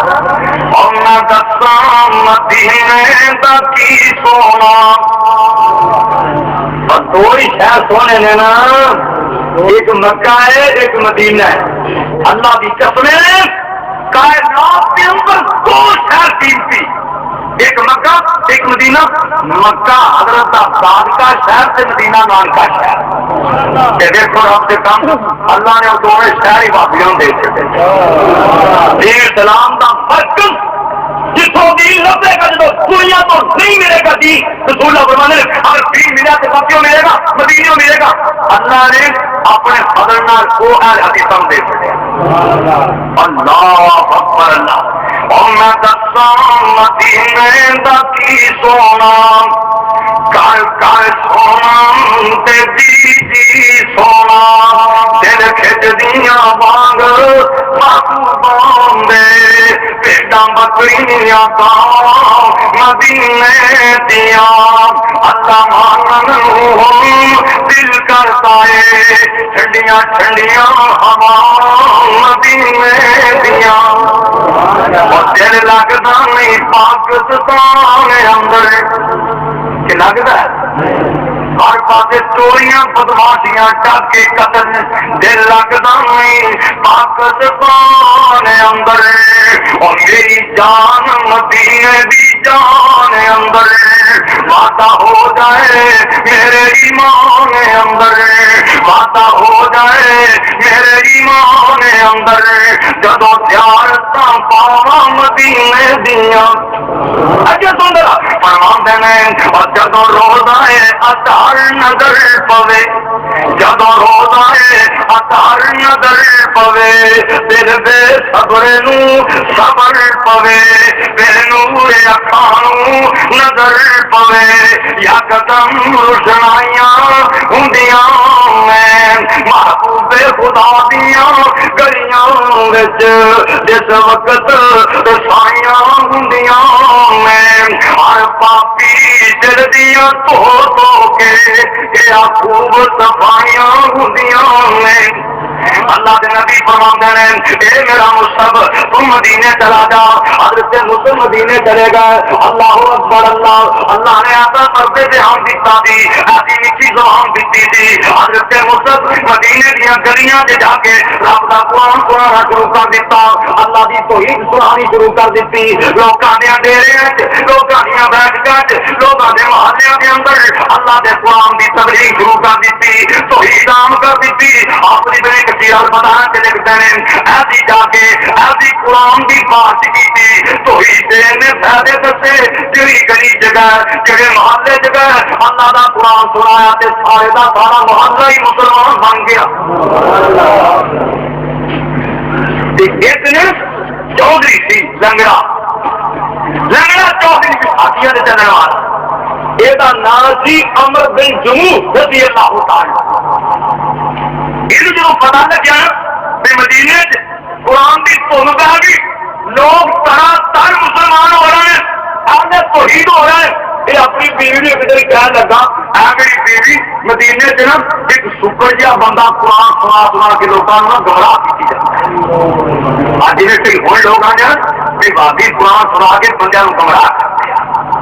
اور میں دساں مدینے دا کی سونا دو ہی شہر سونے نے نا ایک مکہ ہے ایک مدینہ ہے اللہ کی قسم کائنات کے اندر دو شہر قیمتی ایک مکہ ایک مدینہ مکہ حضرت عباد کا شہر سے مدینہ نان کا شہر دیکھو رب سے کم اللہ نے دونوں شہر ہی واپیوں دے چکے دین اسلام کا مرکز جتوں دین لبے گا جب دنیا تو نہیں ملے گا دین رسول اللہ فرمانے اگر دین ملا تو مکیوں ملے گا مدینیوں ملے گا اللہ نے اپنے فضل نال کو اہل حدیث دے چکے اللہ اکبر اللہ اور میں دساں مدینے دا کی سونا کر کر سونا تے جی سونا دل کھچ دیاں وانگ محبوباں دے پیڈاں بکریاں گاں مدینے دیاں اللہ مانن دل کرتا ہے ٹھنڈیاں ٹھنڈیاں ہوا مدینے دیاں اور دل لگتا نہیں پاکستان اندر کہ لگتا ہے ہر پاس چوریاں بدماشیاں ڈاکے قتل دل لگتا نہیں پاکستان اندر اور میری جان مدینے دی جان اندر وعدہ ہو جائے میرے ایمان اندر وعدہ ہو جائے میرے ایمان اندر جدو زیارتاں پاواں مدینے دیاں اجے سندرا فرمان دینے اور جدو روزہ اطہر نظر پوے جدو روزہ اطہر نظر پوے دل بے صبر نو صبر پوے بے نور اکھاں نو نظر پوے یا قدم روشنائیاں ہوندیاں میں محبوب خدا دیاں گلیاں وچ جس وقت رسائیاں ہوندیاں میں ہر پاپی دل دیاں تو کے کیا خوب صفائیاں ہوندیاں میں اللہ کے نبی فرماتے ہیں اے میرا مصطب تم مدینے چلا جا حضرت مسلم مدینے چلے گئے اللہ اکبر اللہ نے آتا پردے سے ہم دیتا دی ایسی میٹھی زبان دیتی تھی حضرت مصطب مدینے دیا گلیاں سے جا کے رب کا قرآن سنانا شروع کر دیتا اللہ کی توحید سنانی شروع کر دیتی لوگوں نے ڈیرے لوگوں نے بیٹھ کر لوگوں نے محلے کے اندر اللہ کے قرآن کی تبلیغ شروع کر دیتی توحید عام کر دیتی اپنی بڑی کثیر بتانا کے لکھتے ہیں ایسی جا کے ایسی قرآن کی بات کی تھی توحید نے فائدے دسے جڑی گلی جگہ جڑے محلے جگہ اللہ کا قرآن سنایا تے سارے دا سارا محلہ ہی مسلمان بن گیا ایک دن چودھری سی لنگڑا چودھری کی ساتھیاں نے چلنے والا یہ نام سی عمر بن جموح رضی اللہ تعالی یہ جو پتا لگیا کہ مدینے قرآن کی دھن پہ گئی لوگ طرح تر مسلمان ہو رہے ہیں آگے توحید ہو رہے ہیں یہ اپنی بیوی نے کدھر کہنے لگا اے میری بیوی مدینے سے نا ایک سکر جہا بندہ قرآن سنا کے لوگوں گمراہ کی جاتا ہے آج ہوں لوگ آ جائیں کہ باقی قرآن سنا کے بندے گمراہ کرتے ہیں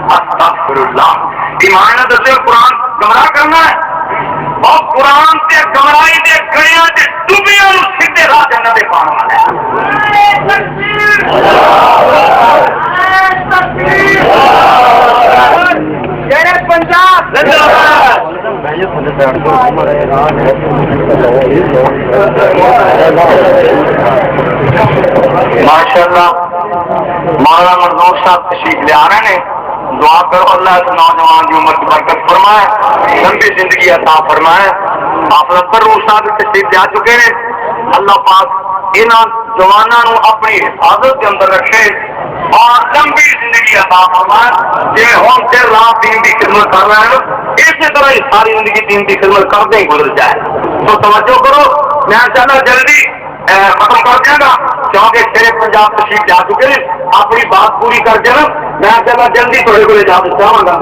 استغفر اللہ ایمان نے دسے قرآن گمراہ کرنا ہے اور قرآن سے گمراہی دے گڑیاں سے ڈوبیاں سیدھے راہ جنت دے پان والے پنجاب ماشاء اللہ مولانا مرزوق صاحب تشریف لے آ رہے ہیں دعا کرو اللہ اس نوجوان کی عمر کی برکت فرمائے لمبی زندگی عطا فرمائے آپ روح صاحب تشریف لے آ چکے ہیں اللہ پاک انہاں جوانوں اپنی حفاظت کے اندر رکھے اور لمبی زندگی عطا فرمائے جی ہم سے رات دین کی خدمت کر رہے ہیں اسی طرح ہی ساری زندگی دین کی خدمت کرتے ہی گزر جائے تو توجہ کرو میں چاہتا جلدی ختم کر دیا گا کیونکہ شیر پنجاب تشریف جا چکے ہیں اپنی بات پوری کر کے نا میں چلا جلدی تھوڑے کو جا چاہوں گا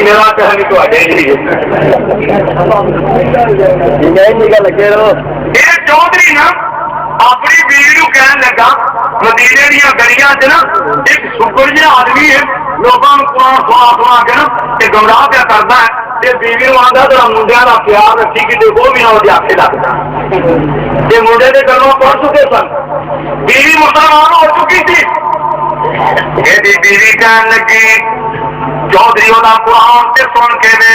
میرا کہانی تو لگے رہو چودھری نا اپنی بیوی نو کہن لگا مدینے دیا گلیاں سے نا ایک شکر جہا آدمی ہے لوگوں کو قرآن سنا کے نا گمراہ پیا کرتا ہے بیوی نو آتا تو منڈیا کا پیار رکھی کہ وہ بھی نہ وہ آخے لگتا یہ منڈے کے گلوں پڑھ چکے سن بیوی مسلمان ہو چکی تھی یہ بیوی کہن لگی چودھری وہ قرآن سے سن کے دے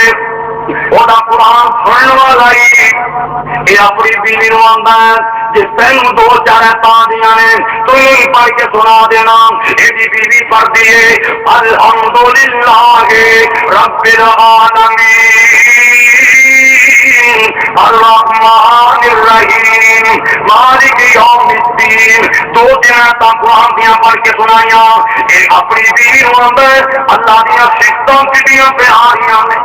وہ قرآن سننے والا ہی یہ اپنی بیوی نو آتا ہے جس تین دو چار دیا نے تو یہ پڑھ کے سنا دینا یہ بیوی پڑھ دیے الحمدللہ رب العالمین الرحمن الرحیم مالک یوم الدین دو دن تک قرآن دیا پڑھ کے سنائیاں یہ اپنی بیوی نو آتا ہے اللہ دیا سفتوں کتنی پیاریاں نے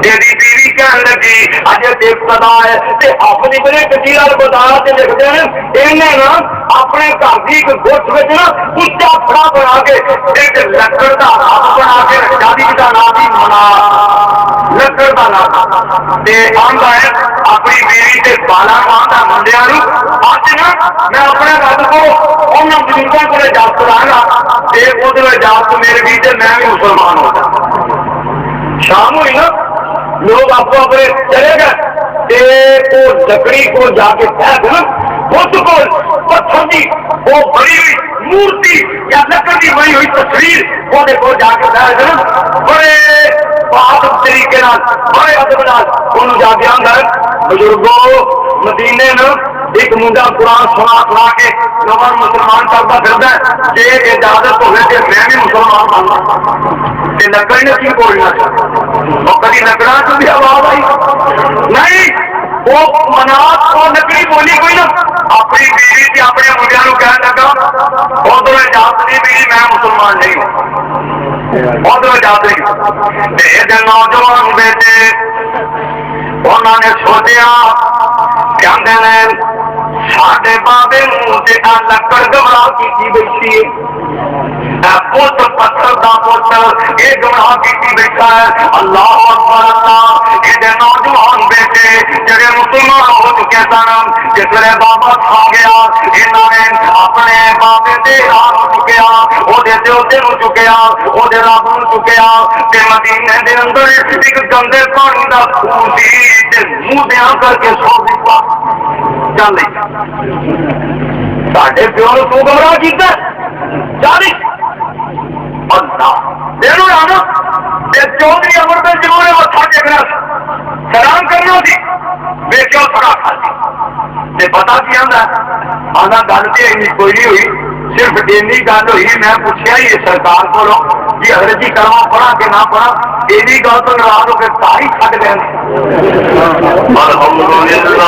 تیری بیوی کہنے لگی اجے دیکھ پتا ہے تے اپنی بڑے کثیر بازار سے لکھتے ہیں انہیں نا اپنے گھر کی ایک گوٹھ میں نا اچا پڑا بنا کے ایک لکڑ کا ہاتھ بنا کے شادی کا نام ہی منا لکڑ کا نام تے آندا ہے اپنی بیوی تے بالا ماندا منڈیاں نو اج نا میں اپنے رب کو انہاں بزرگاں کول اجازت لاں گا تے اودے اجازت میرے بھی تے میں بھی مسلمان ہو جاں شام ہوئی نا لوگ آپ کو اپنے چلے گئے لکڑی کو جا کے پھینک نا اس کو پتھر کی وہ بڑی ہوئی مورتی یا لکڑ کی بڑی ہوئی تصویر وہ دیکھو جا کے پھینک نا بڑے بہادر طریقے بڑے ادب انہوں جا کے آدھا بزرگوں مدینے نا ایک منڈا قرآن سنا کے لوگوں مسلمان کرتا پھرتا ہے کہ اجازت ہوئے کہ میں بھی مسلمان بننا کہ لکڑ نے کی بولنا اور کبھی لکڑا تو بھی آواز آئی نہیں وہ منات کو لکڑی بولی کوئی نا اپنی بیوی سے اپنے منڈیا نو کہنے لگا اور تو اجازت نہیں ملی میں مسلمان نہیں ہوں اور تو اجازت نہیں نوجوان بیٹے انہوں نے سوچیا کہتے ہیں ساڈے بابے منہ سے لکڑ گمراہ کی بیٹھی پوت پتھر کا پوتر یہ گمراہ کی بیٹھا ہے اللہ اکبر اللہ یہ نوجوان بیٹے جڑے مسلمان ہو چکے سن جس ویلے بابا کھا گیا انہوں نے اپنے بابے دے ہاتھ چکیا وہ چکیا وہ رب نو چکیا مدینے دے اندر ایک گندے پانی کا خون سی منہ دیا کر کے سو دیتا چل ساڈے پیو نے تو گمراہ کیتا چالی چودھری امر میں جنہوں نے متھا ٹیکنا سلام کرنا سی ویچو تھوڑا کھاسی پتا کی آدھا گل تو کوئی نہیں ہوئی صرف اینی گل ہوئی میں پوچھا ہی سرکار کو کہ حضرت جی کلمہ پڑھا کہ نہ پڑھا یہ گل تو ناراض ہو کے ساری چھڈ گئے الحمدللہ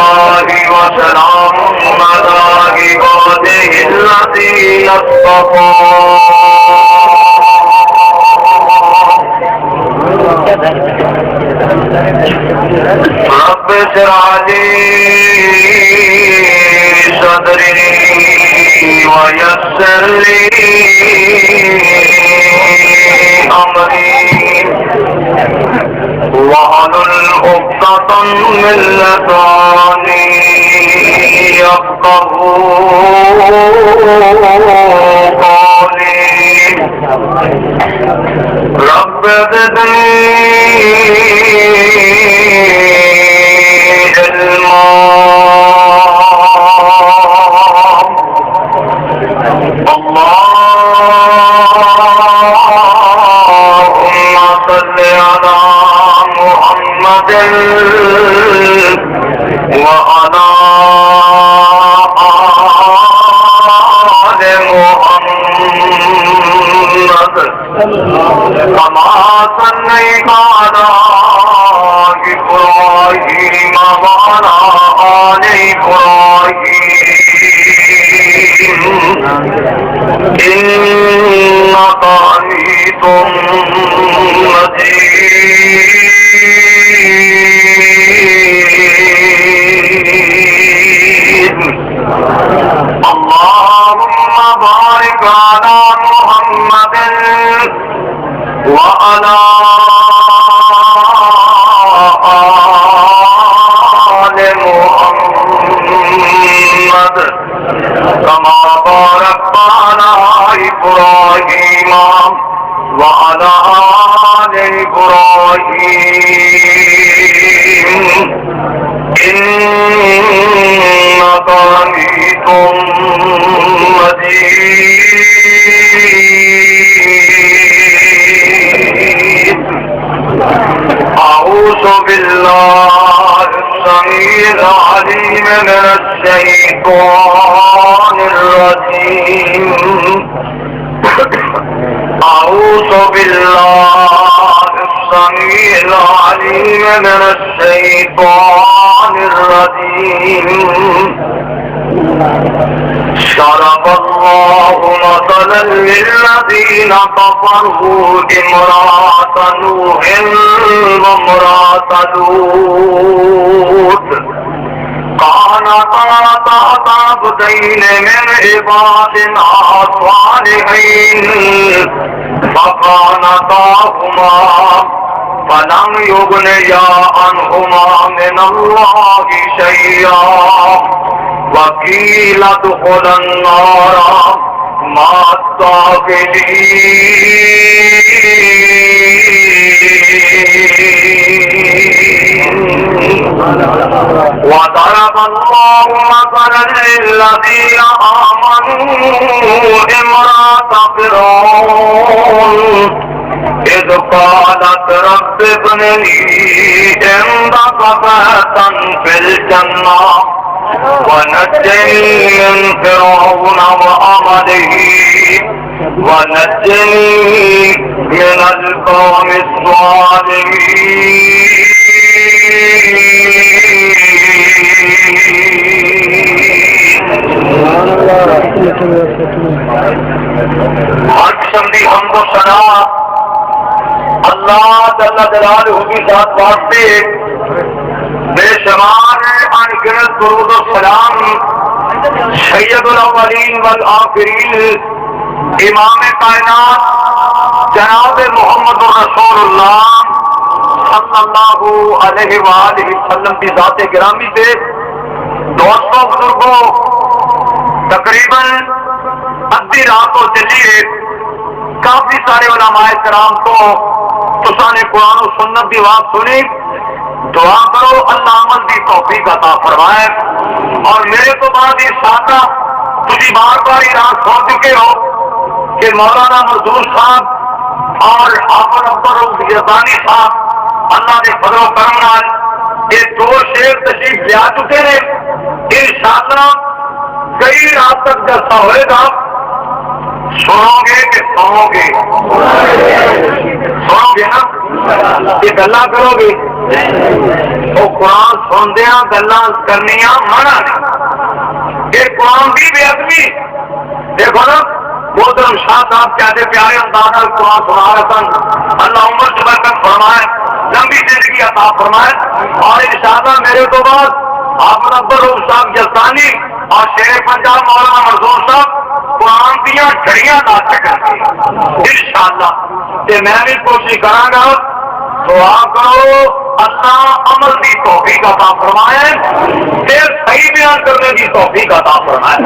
وسلام علی عبادہ الذین اصطفیٰ رب اشرح لي صدري ويسر لي أمري واحلل عقدة من لساني يفقهوا قولي رب زدني كما باركت على إبراهيم وعلى آل إبراهيم إنك حميد مجيد. أعوذ بالله السميع العليم من الشيطان الرجيم. أعوذ بالله السميع العليم من الشيطان الرجيم. ضرب الله مثلا للذين كفروا امرأة نوح وامرأة لوط كانتا تحت عبدين من عبادنا صالحين فخانتاهما فلم يغنيا عنهما من الله شيئا وقيل ادخلا النار مع الداخلين. وضرب الله مثلا للذين آمنوا امرأة فرعون إذ قالت رب ابن لي عندك بيتا في الجنة ونجني من فرعون وعمله ونجني من القوم الظالمين. ہر قسم کی حمد و ثنا اللہ جل جلالہ کی ذات واسطے بے شمار ان گنت درود و سلام سید الاولین والآخرین امام کائنات جناب محمد رسول اللہ صلی اللہ علیہ وآلہ وسلم کی ذات گرامی سے. دوستوں بزرگوں، تقریباً ادھی رات کو چلیے کافی سارے علماء کرام کو تساں نے قرآن و سنت کی بات سنی. دعا کرو اللہ عمل کی توفیق عطا فرمائے. اور میرے تو بعد یہ ساتھ تھی بار بار یہ رات سن چکے ہو کہ مولانا مزدور صاحب اور حافظ اکبر یزدانی صاحب اللہ کے فضل و کرم نال یہ دو شیر تشریف لیا چکے ہیں. انشاءاللہ کئی رات تک جلسہ ہوئے گا. سنو گے کہ سنو گے؟ سنو گے نا؟ یہ گلا کرو گے وہ قرآن سندیا گلا کرنیا منع نہیں. یہ قرآن کی بے ادبی دیکھو نا. محترم شاہ صاحب کہتے پیارے انداز قرآن سنا رہے سن. اللہ عمر سے برکت فرمائے، لمبی زندگی عطا فرمائے. اور انشاءاللہ میرے تو بعد حافظ اکبر صاحب یزدانی اور شیر پنجاب مولانا منظور صاحب قرآن دیا جڑیاں لا سکیں انشاءاللہ. میں بھی کوشش کراں گا. دعا کرو اللہ عمل کی توفیق عطا فرمائے، پھر صحیح بیان کرنے کی توفیق عطا فرمائے.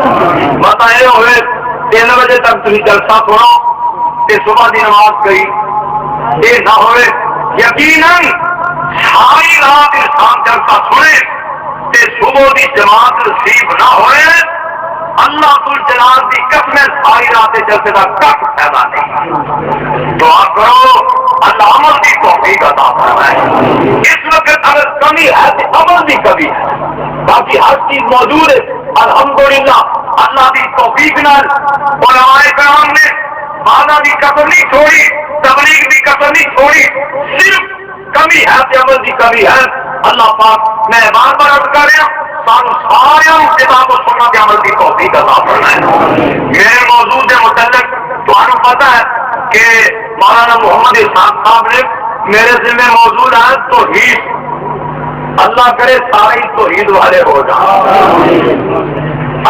بتا یہ ہوئے 3 بجے تک تم جلسہ سنو کہ صبح کی نماز گئی. یہ نہ ہوئے یقیناً ساری رات انسان جلسہ سنے تے صبح کی جماعت نصیب نہ ہوئے. اللہ جلال کی قسم ساری رات جلسے کا کٹ پیدا نہیں. دعا کرو اللہ عمل کی توفیق عطا فرمائے. اس وقت اگر کمی ہے تو عمل کی کمی ہے، باقی ہر چیز موجود ہے الحمدللہ. اللہ کی توفیق نال علماء کرام نے وعدہ کی قدر نہیں چھوڑی، تبلیغ کی قدر نہیں چھوڑی. صرف کمی ہے تو عمل کی کمی ہے. اللہ پاک میں بار بار عرض کر رہا ہوں سانو سارے کتاب و سنت کے عمل کی توفیق عطا فرمائے. میرے موضوع کے متعلق تمہیں پتا ہے کہ مولانا محمد اسحاق صاحب نے میرے ذمہ موجود ہے توحید. اللہ کرے سارے توحید والے ہو جائیں.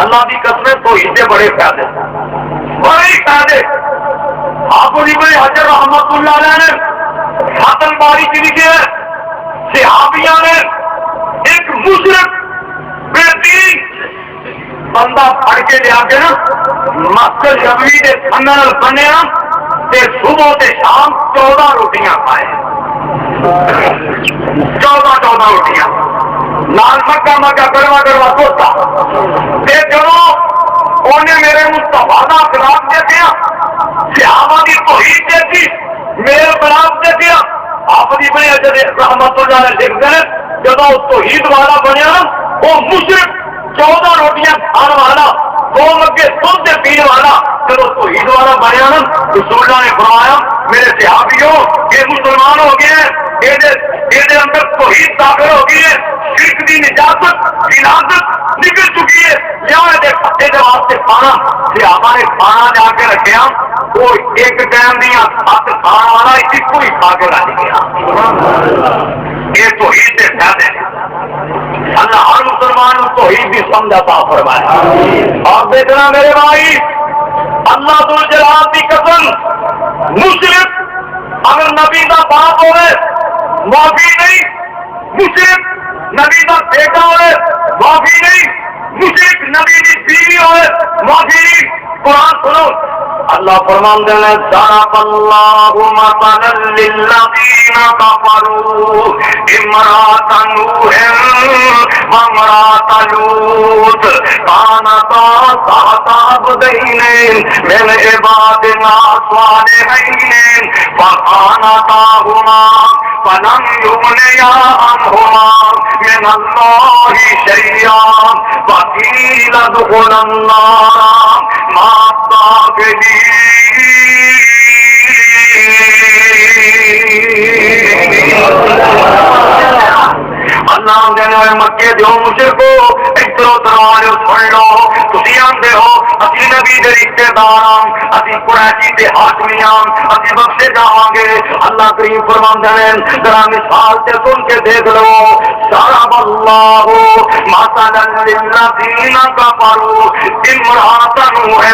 اللہ کی قسم توحید کے بڑے فائدے، بڑے فائدے. آپ ابن حجر رحمت اللہ علیہ نے فتح باری کی لکھے ہیں صحابیہ نے ایک مشرک بے دین بندہ پھڑ کے لیا کے نا مسجد نبوی کے تھنہ بنیا تے صبح تے شام 14 روٹیاں کھائے 14 روٹیاں نال مکہ مکہ کڑوا کڑوا سوچا تے جدوں انہیں میرے مصطفیٰ دا خلاف دیکھا صحابہ کی توحید دیکھی میرے خلاف دیکھا آپ کی بڑی اجر رحمت اللہ علیہ لکھتے ہیں جب توحید والا بنیا نا وہ مشرک 14 روٹیاں کھان والا 2 مگے دودھ سے پینے والا جب توحید والا بنیا نا رسول اللہ نے فرمایا میرے صحابیوں یہ مسلمان ہو گئے ہیں یہ اندر توحید داخل ہو گئی ہے شرک کی نجاست عنادت نکل چکی ہے یا خطے کے واسطے کھانا صحابہ نے کھانا جا کے رکھا وہ ایک ٹائم دیا 7 کھان والا ایک ہی کھا کے رکھ گیا یہ توحید کے فائدے اللہ ہر مسلمان توحید بھی سمجھاتا فرمائے اور دیکھنا میرے بھائی اللہ ذوالجلال کی قسم مشرک اگر نبی کا باپ ہوئے معافی نہیں مشرک نبی کا بیٹا ہوئے معافی نہیں مشرک نبی کی بیوی ہوئے معافی نہیں قرآن سنو اللہ فرماندے نے ضرب اللہ مثلا للذین کفروا امرأۃ نوح وامرأۃ لوط كانتا تحت عبدین من عبادنا صالحین فخانتاهما فلم يغنيا عنهما من الله شيئا وقيل ادخلا النار مع الداخلين اللہ دینے ہوئے مکے دیو مشرکو ادھرو دروازے سن لو تسی آندے ہو اسی نبی دے رشتے دار اسی قریشی تے ہاشمیاں اسی بخشے جاواں گے اللہ کریم فرماندے ہیں ذرا مثال تے سن کے دیکھ لو ضرب اللہ مثلا للذین کفروا امرأۃ نوح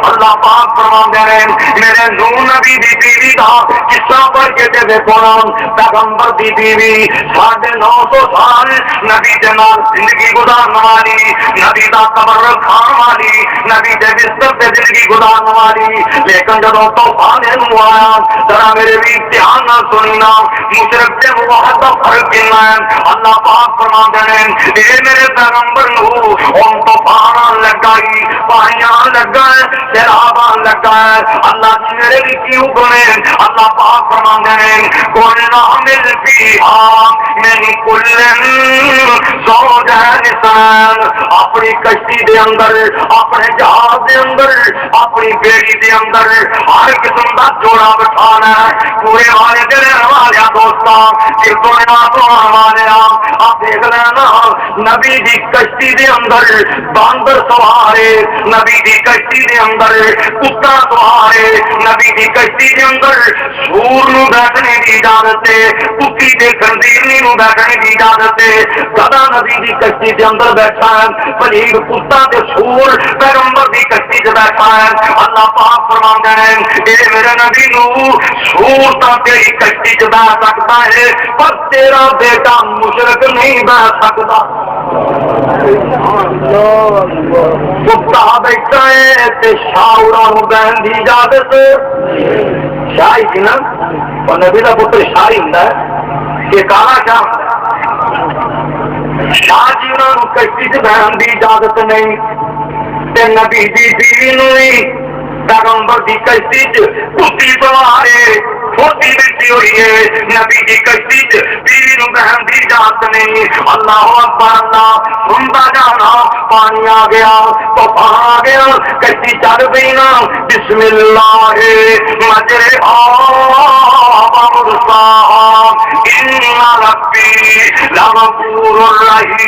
اللہ پاک فرماندے ہیں میرے نوح نبی دی بیوی دا قصہ پڑھ کے دیکھو نا پیغمبر دی بیوی 950 سال نبی دے نال زندگی گزارن والی نبی دا تبرک کھان والی نبی دے بستر تے زندگی گزارن والی لیکن جدوں طوفان نو آیا ذرا میرے بھی دھیان نال سننا مشرک تے موحد دا فرق کنا ہے اللہ پاک فرماندے ہیں اے میرے پیغمبر نو ان طوفان لگائی پانیاں لگا ہے سیلاب لگا ہے اللہ جی میرے بھی کی حکم ہے اللہ پاک فرماندے ہیں کل نعمل فیہا من کل زوجین اپنی کشتی دے اندر اپنے جہاز دے اندر اپنی بیڑی دے اندر ہر قسم کا جوڑا بٹھانا ہے پورے والے دن والے دوستاں والے آپ دیکھ لینا نبی دی کشتی دے اندر باندر سوارے نبی دی کشتی دے اندر کتا سوارے نبی دی کشتی دے اندر سور نو بیٹھنے کی اجازت ہے کتی دے گندیرنی نو بیٹھنے کی اجازت ہے گدا نبی دی کشتی دے اندر بیٹھا ہے پلیگ کتا تے سور پیغمبر دی کشتی تے بیٹھا ہے اللہ پاک فرماندے ہیں اے میرے نبی نو سور تا تیری کشتی تے بیٹھ سکتا ہے پر تیرا بیٹا مشرک نہیں بیٹھ سکتا کتا بیٹھا ہے تے شاہوراں نو بہن دی اجازت شاہی سی نا اور نبی دا پتر شاہی ہوندا ہے کہ کالا شاہ شاہ جی انہوں کشتی سے بہن دی اجازت نہیں تے نبی دی بیوی نو ہی پیغمبر دی کشتی کتی سوارے چھوٹی بیٹی ہوئی ہے نبی دی کشتی بیوی نو بہن دی اجازت نہیں اللہ اکبر اللہ سنتا جانا پانی آ گیا طوفان آ گیا کشتی چل پئی نا بسم اللہ مجرہا ومرساہا ان ربی لغفور رحیم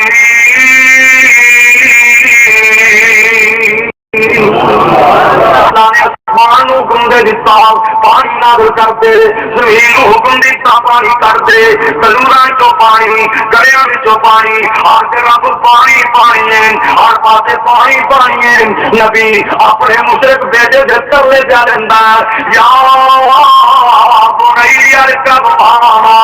اللہ نے آسمان حکم دے دیتا پانی نازل کر دے زمین حکم دیتا پانی کر دے کلوراں چوں پانی گڑیاں وچوں پانی ہر جگہ پر پانی پانی ہے ہر پاسے پانی پانی ہے نبی اپنے مشرک بیٹے دے کرلے جا رہندا یا بنی ارکب معنا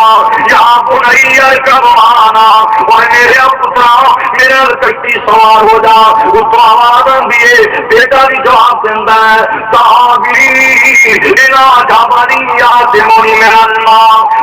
یا بنی ارکب معنا اور میرے پترا میرے کشتی سوار ہو جا اتو آواز دیے بیٹا بھی جواب دینا ہے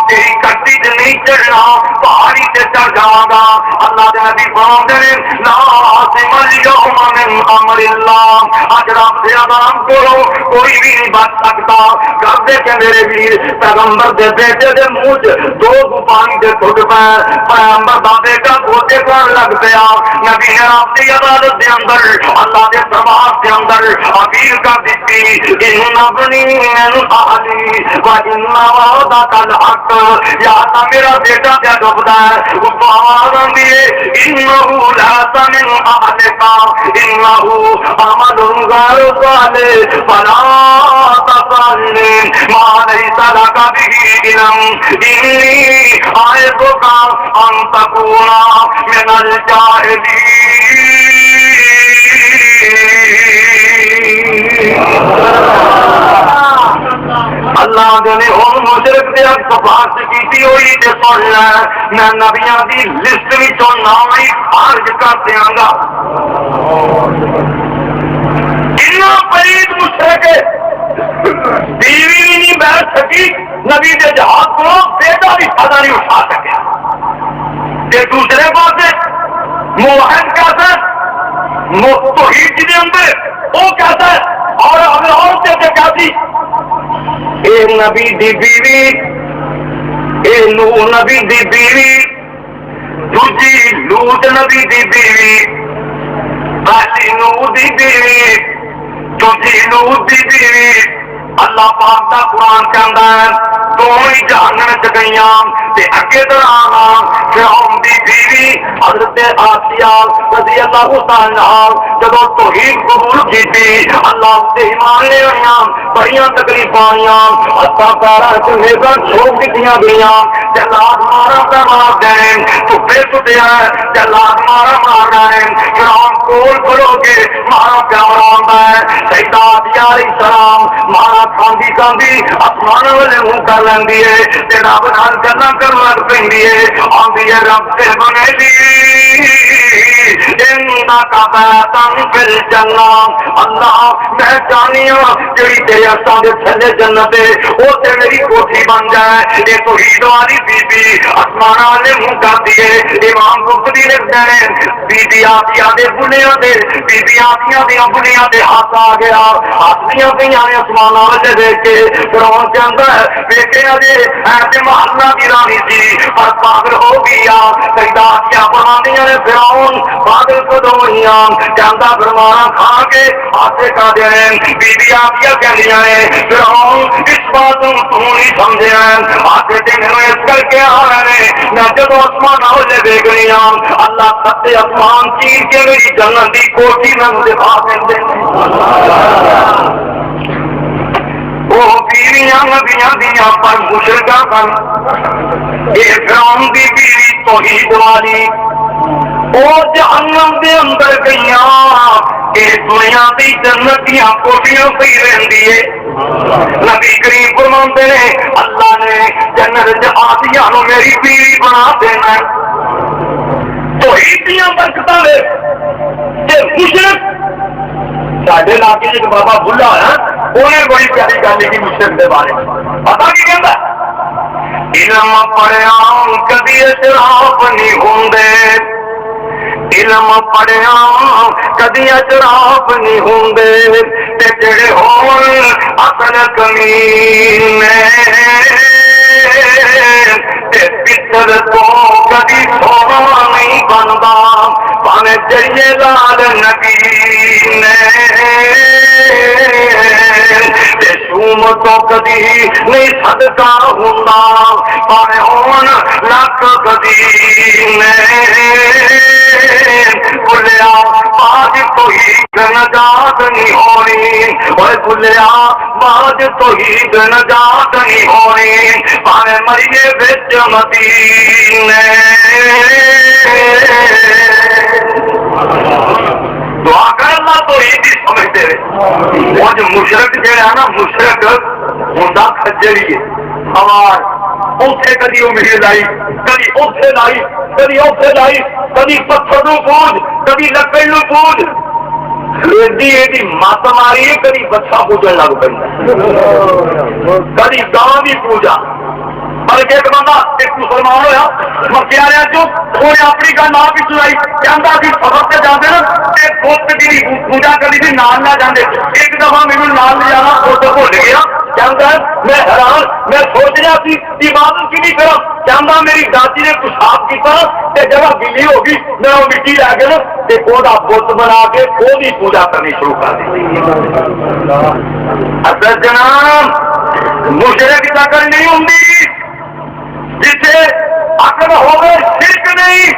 تیری کٹی سے نہیں چڑھنا پہاڑی سے چڑھ جاؤں گا اللہ کے نبی فرماتے ہیں لا عاصم اليوم من امر اللہ آج رب سے آرام کرو کوئی بھی نہیں بچ سکتا کر دے کہ میرے ویر پیغمبر دے بیٹے دے منہ دو پانی دے ٹوٹ پے پیغمبر دا بیٹا گوتے کر لگ پیا نبی نے آپ کی عدالت دے اندر اللہ کے دربار کے اندر اپیل کر دیتی ان ابنی من اہلی و ان وعدک الحق یا اللہ میرا بیٹا کیا ڈوبتا ہے اس کو آواز آندی ہے انہ لیس من اہلک انہ عمل غیر صالح فلا تسألنی ما لیس لک به علم انی اعظک ان تکون من الجاہلین اللہ نے ہم مشرک دے سفارش کیتی ہوئی تے سن لے میں نبیاں دی لسٹ وچوں نام ہی خارج کر دیاں گا اتنا پلید مشرک بیوی نہیں بیٹھ سکی نبی دے جہاد کو بیٹا بھی فائدہ نہیں اٹھا سکیا کہ دوسرے پاس موحد کہتا ہے توحید کے اندر وہ کہتا ہے اور ہمیں اور سے کہتی اے نبی دی بیوی اے نوح نبی دی بیوی دوجی لوط نبی دی بیوی پہلی نوح دی بیوی دوجی لوط دی بیوی اللہ پاک دا قرآن کہندا ہے دونوں ہی جہنم چ گئیاں تے اگے درانا فرعون دی بیوی حضرت آسیہ رضی اللہ تعالی عنہا جب توحید قبول کیتی اللہ تے ایمان لے آئیاں بڑیاں تکلیفاں آئیاں ہتھاں پیراں چ نیزاں چھوڑ دتیاں گئیاں جلاد مارا پہ مار دین ٹھپے ٹھٹیا جلاد مارا مار رہے فرعون کول کرو گے مارا پیا مراندا ہے سیدہ آسیہ علیہ السلام مارا کھاندی کھاندی آسمان والے منہ کر لیندی ہے تے رب نال گلاں کرن لگ پیندی ہے آندی ہے رب سے بنے لی انک بیتن فی الجنہ اللہ میں چاہنی ہوں جڑی تیرے ہتھاں دے تھلے جنت ہے او تے میری کوٹھی بن جائے اے توحید والی بی بی آسمان والے منہ کرتی ہے امام قرطبی لکھتے ہیں بی بی آسیہ دے بنیاں دے بی بی آسیہ دیاں بنیاں دے ہاتھ آ گیا آسیاں پیاں نے آسمان والے دیکھ کے فرعون کہندا ہے بیٹے دے ایسے محلہ کی رانی سی پر پاگل ہو گیا سیدہ آسیہ فرماندیاں نے فرعون پاگل کو دوئیاں کہندا فرمانا کھا کے آسے کا دے بی بی آسیہ کہندیاں نے فرعون اس بات تو نہیں سمجھے آسے تے میں اس کر کے آ رہے میں جب آسمان والے دیکھ رہی اللہ ستے آسمان چیر کے میری جنت دی کوٹھی میں دکھا دیں وہ بیویاں نبیاں دیاں پر مشرکہ بن اے فرعون دی بیوی توحید والی او جہنم دے اندر گئیاں اے دنیا دی جنت دیاں کوٹھیاں پئی رہندی ہے نبی کریم فرماندے نے اللہ نے جنت وچ آسیہ نو میری بیوی بنا دینا توحید دیاں برکتاں دے تے مشرک ساڈے علاقے ایک بابا بھلا ہے انہیں بڑی پیاری گل کی مشرک کے بارے میں پتا کی کہتا علم پڑھیا کبھی اشراف نہیں ہوندے علم پڑھیا کبھی اشراف نہیں ہوندے تے جڑے ہون اصل کمینے تے پتر تو کبھی سونا نہیں بندا پاویں جڑیے لال نبی نے شوم تو کدی نہیں صدقہ ہوندا پر ہون لکھ کدی بھلیا باج تو ہی نجات نہیں ہونی اور بھلیا باج تو ہی نجات نہیں ہونی پر مریے بچ مدینے دعا کر اللہ تو ہی سمجھتے رہے وہ جو مشرک جہاں ہے نا مشرک ہوتا کھجری ہے ہمار اوتھے کدی امید لائی کدی اوتھے لائی کدی اوتھے لائی کدی پتھر نو پوج کدی لکڑ نو پوج ایڈی مت ماری ہے، کدی بچہ پوجن لگ پہ، کدی گاں بھی پوجا۔ بلکہ ایک بندہ ایک مسلمان ہوا مکیاریا چونے اپنی گل آپ بھی سنائی، کہتا کہ سفر سے جاتے نا بت کی پوجا کری بھی نال نہ جانے، ایک دفعہ میرے نال لے جانا بت بھول گیا، کہتا میں حیران، میں سوچ رہا سی عبادت کی نہیں کرا، کہتا میری دادی نے پیشاب کیا جگہ گلی ہوگی، میں وہ مٹی لے کے نا بت بنا کے وہ بھی پوجا کرنی شروع کر دی۔ اصل جناب مشرک شکل نہیں ہوں جسے عقل ہوگا شرک نہیں،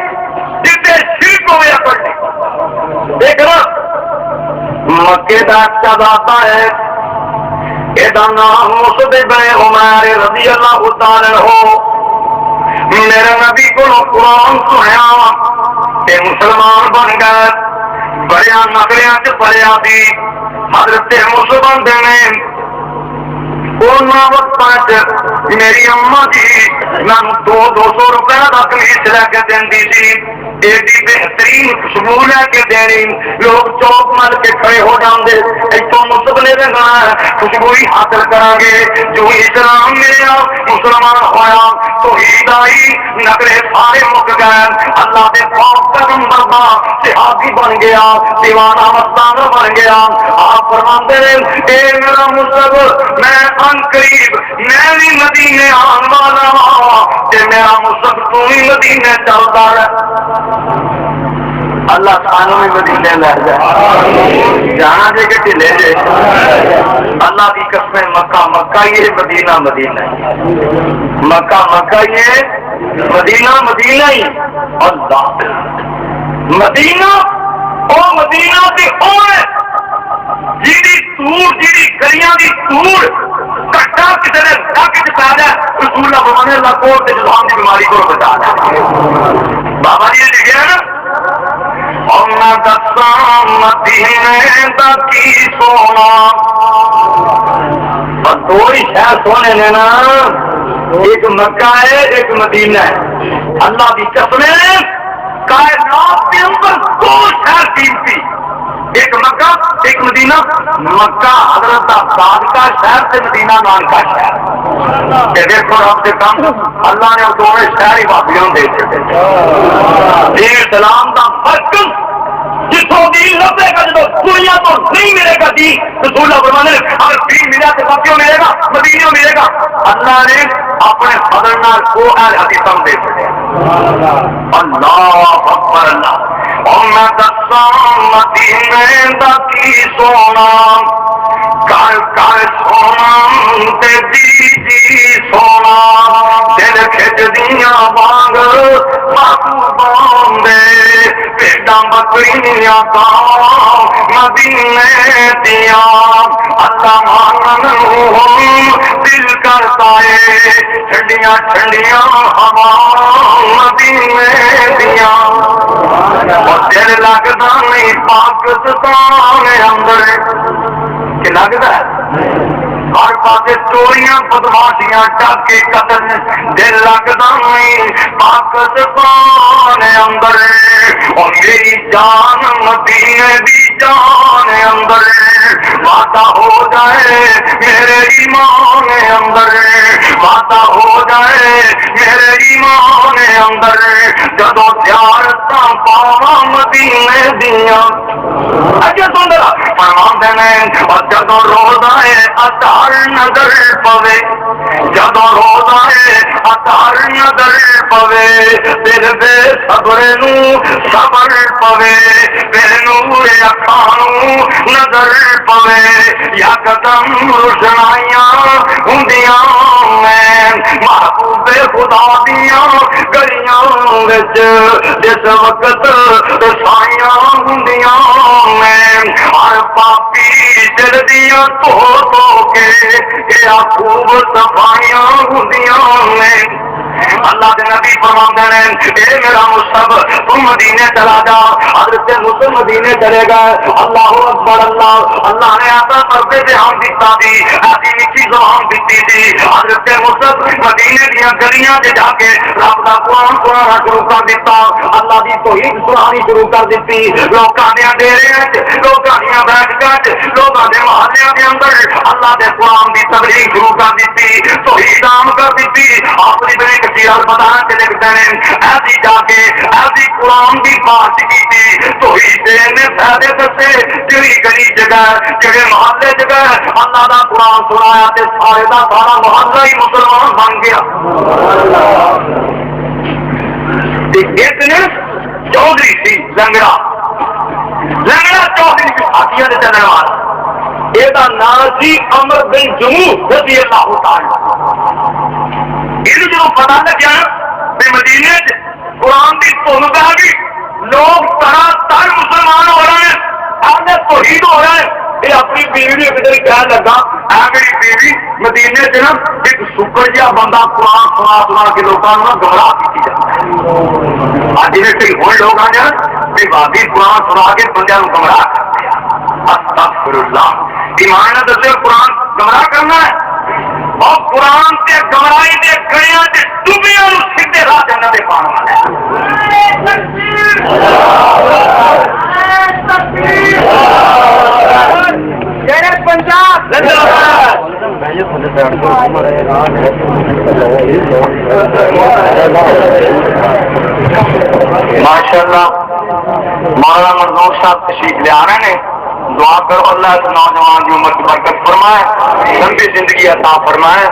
جسے شرک ہوئے عقل نہیں۔ دیکھنا مکے کا اچھا داتا ہے، یہ نام مصعب بن عمیر رضی اللہ تعالی عنہ، میرے نبی کو قرآن سنیا کہ مسلمان بن گئے، بڑے نقلیاں سے پڑھیا بھی حضرت مصعب نے وقت میری اما جی میں 200 روپے کا کمیز لے کے دینی سی، ایڈی بہترین خوشبو لے کے دینی، لوگ چوک مل کے کھڑے ہو جاندے، اتوں مصعب نے دینا خوشبو ہی حاصل کریں گے۔ جو اسلام ملیا مسلمان ہوا تو ہدائی نگرے سارے مک گئے، اللہ کے پاک پیغمبر دا صحابی بن گیا، دیوانہ مستانہ بن گیا۔ آپ فرماندے نے اے میرا مصعب میں ان قریب میں بھی مدینے آن والا ہوں کہ میرا مصعب تو ہی مدینے چلتا ہے۔ اللہ سانوں میں مدینے لے جائے، جانا دے کے ٹھلے جے، اللہ کی قسم مکہ مکہ یہ مدینہ مدینہ مکہ مکہ یہ مدینہ مدینہ ہی، اللہ مدینہ او مدینہ تے او ہے جیڑی تور جیڑی گلیاں دی تور کٹا کسی نے ڈک چکا ہے، رسول اللہ فرمانے اللہ کوڑ تے جزام دی بیماری کو بچا ہے۔ بابا جی نے لکھا نا اور میں دساں مدینے دا کی سونا، اور دو ہی شہر سونے نے نا، ایک مکہ ہے ایک مدینہ ہے۔ اللہ کی قسم کائنات کے اندر دو شہر قیمتی، ایک مکہ ایک مدینہ۔ مکہ حضرت عباد کا شہر سے مدینہ نان کا شہر، کہ دیکھو رب سے کم اللہ نے دونوں شہر ہی واپیوں دے چکے۔ دین اسلام کا مرکز جتوں دین لبے گا، جب دنیا تو نہیں ملے گا دین، رسول اللہ فرمانے اگر دین ملا تو باقیوں ملے گا، مدینہ ملے گا۔ اللہ نے اپنے فضل نال کو اہل حدیث دے چکے۔ اللہ اکبر اللہ۔ اور میں دساں مدینے دا کی سونا، کر کر سونا تے دی سونا، دل کھچ دیاں وانگ محبوباں دے، پیڈاں بکریاں کا مدینے دیاں، اللہ مانن دل کرتا ہے، ٹھنڈیاں ٹھنڈیاں ہوا مدینے دیاں، اور دل لگتا نہیں پاکستان اندر، کہ لگتا ہے ہر پاسے چوریاں بدماشیاں ڈاکے قتل، دل لگتا نہیں پاکستان اندر، اور میری جان مدینے دی جان اندر، وعدہ ہو جائے میرے ایمان اندر، وعدہ ہو جائے میرے ایمان اندر، جدو زیارتاں پاواں مدینے دیاں۔ اچھا سن رہا فرمان دینے، اور جدو روزہ اطہر نظر پوے، جدو روزہ اطہر نظر پوے، پھر بے صبر نو صبر پوے، پھر نور اکھاں نو نظر پوے، یا قدم روشنائیاں ہوندیاں میں محبوب خدا دیاں گلیاں وچ، جس وقت سائیاں ہوندیاں میں ہر پاپی دل دیاں تو کے کیا خوب صفائیاں ہوندیاں میں۔ اللہ کے نبی فرماتے ہیں اے میرا مصعب تم مدینے چلا جا، حضرت مصعب مدینے چلے گئے۔ اللہ اکبر اللہ، اللہ نے ایسا پردے سے ہم دیتا دی، ایسی میٹھی زبان دیتی تھی۔ حضرت مصعب مدینے دیا گلیاں سے جا کے رب کا قرآن سنانا شروع کر دیتا، اللہ کی توحید سنانی شروع کر دیتی، لوکاں دے ڈیرے لوکاں دیا گھروں کے اندر اللہ کے قرآن کی تبلیغ شروع کر دیتی، توحید عام کر دیتی. آپ نے بڑے کثیر الفضائل کے لکھتے ہیں ایسی جا کے ایسی قرآن کی بات کی تھی توحید نے فائدے دسے جڑی گلی جگہ جڑے محلے جگہ اللہ کا قرآن سنایا تے سارے کا سارا محلہ ہی مسلمان بن گیا. ایک نے چودھری سی لنگڑا چودھری ہاتھیاں نے چلنے والا یہ نام سی عمر بن جموح رضی اللہ تعالی. یہ جو پتا لگا کہ مدینے قرآن کی دھن پہ گئی لوگ طرح تر مسلمان ہو رہے ہیں آگے توحید ہو رہا ہے. یہ اپنی بیوی نے ایک دن کہنے لگا اے میری بیوی مدینے سے نا ایک سکر جہا بندہ قرآن سنا کے لوگوں نے گمراہ کی جاتا ہے. اج یہ ہوں لوگ آ جائیں کہ بابی قرآن سنا کے بندے کو گمراہ کرتے ہیں. استغفر اللہ. ایمان نے دسے قرآن گمراہ کرنا ہے اور قرآن سے گمراہی کے گڑیاں سے ڈوبیاں سیدھے راہ جنت دے پانے والا ہے. پنجاب ماشاء اللہ مولانا مرزوق صاحب تشریف لے آ رہے ہیں. دعا کرو اللہ اس نوجوان کی عمر کی برکت فرمائے لمبی زندگی عطا فرمائے.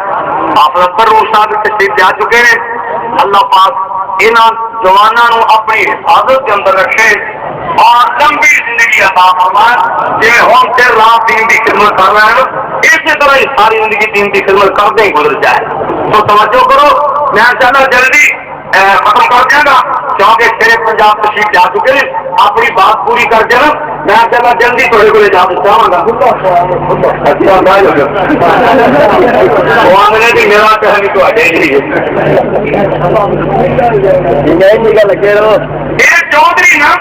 آپ روح صاحب تشریف لے آ چکے ہیں. اللہ پاک ان جوانوں اپنی حفاظت کے اندر رکھے اور لمبی زندگی عطا فرمائے. جی ہم سے رات دین کی خدمت کر رہے ہیں اسی طرح ہی ساری زندگی دین کی خدمت کرتے ہی گزر جائے. تو توجہ کرو میں چاہتا جلدی ختم کر دیا گا کیونکہ شیر پنجاب تشریف جا چکے ہیں. اپنی بات پوری کر کے نا میں چلا جلدی تھوڑے کو اجازت چاہوں گا. میرا کہانی تو چودھری نا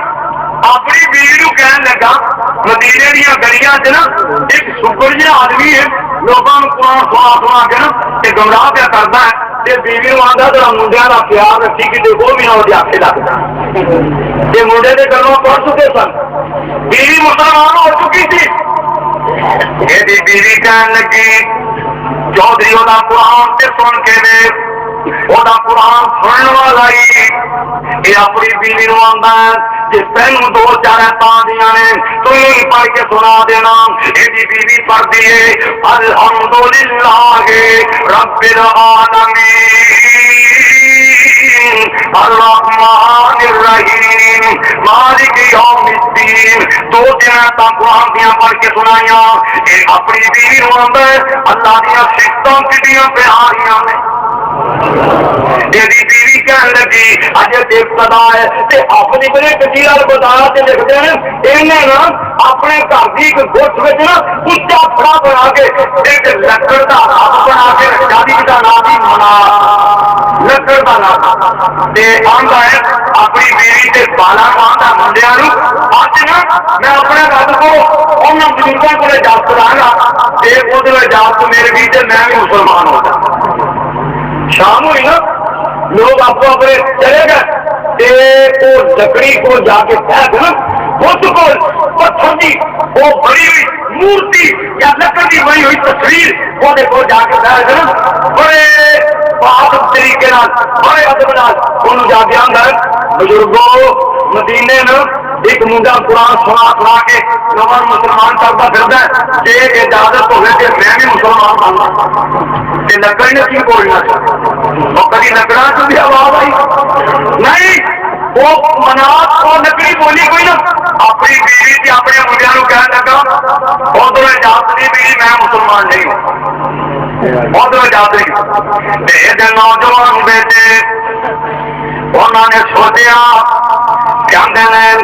اپنی بیوی نو کہنے لگا مدینے دیا گلیاں سے نا ایک سکر جہا آدمی ہے لوگوں قرآن سنا کے نا گمراہ پیا کرتا ہے. بیوی نو آتا تو منڈیا کا خیال رکھی کہ وہ بھی نہ وہ آخے لگتا. یہ منڈے کے گلوں پڑھ چکے سن بیوی مسلمان ہو چکی تھی. یہ بیوی کہنے لگی چودھری وہ قرآن سے سن کے دے وہ قرآن سننے والا ہی یہ اپنی بیوی نو آتا ہے جس تین دو چار دیا نے تو یہی پڑھ کے سنا دینا. یہ بیوی پڑھ دیے الحمدللہ رب العالمین الرحمن الرحیم مالک یوم الدین. دو دن تک قرآن دیا پڑھ کے سنائیاں. یہ اپنی بیوی نو آتا ہے اللہ دیا سفتوں کی پیاریاں نے. بیوی کہنے لگی اجے ابتدا ہے اپنی بڑے کثیر بتایا لکھتے ہیں انہیں نا اپنے گھر کی ایک گوٹ میں نا اچا پڑا بنا کے ایک لکڑ کا ہاتھ بنا کے شادی کا نام ہی منا لکڑ کا نام آتا ہے. اپنی بیوی سے بالا آتا منڈیا اج نا میں اپنے رب کو انہوں بزرگوں کو اجازت لا گا ادھر اجازت میرے بھی میں بھی مسلمان ہو جاؤں. شام ہوئی نا لوگ آپ اپنے چلے گئے لکڑی کو جا کے پھینک نا بت کو پتھر کی وہ بڑی ہوئی مورتی یا لکڑ کی بڑی ہوئی تصویر وہ جا کے پھینک نا بڑے بہت طریقے بڑے ادب ان جا کے اندر بزرگوں مدینے نا ایک منڈا قرآن سنا کے نواں مسلمان کرتا پھرتا ہے. جی اجازت ہوئے کہ میں بھی مسلمان بننا لکڑی نے کیوں بولنا اور کبھی لکڑا سے بھی آواز آئی نہیں. وہ منات کو لکڑی بولی کوئی نا اپنی بیوی سے اپنے منڈیا کو کہنے لگا ادھر اجازت نہیں ملی میں مسلمان نہیں ہوں ادھر اجازت نہیں. نوجوان بیٹے انہوں نے سوچا کہتے ہیں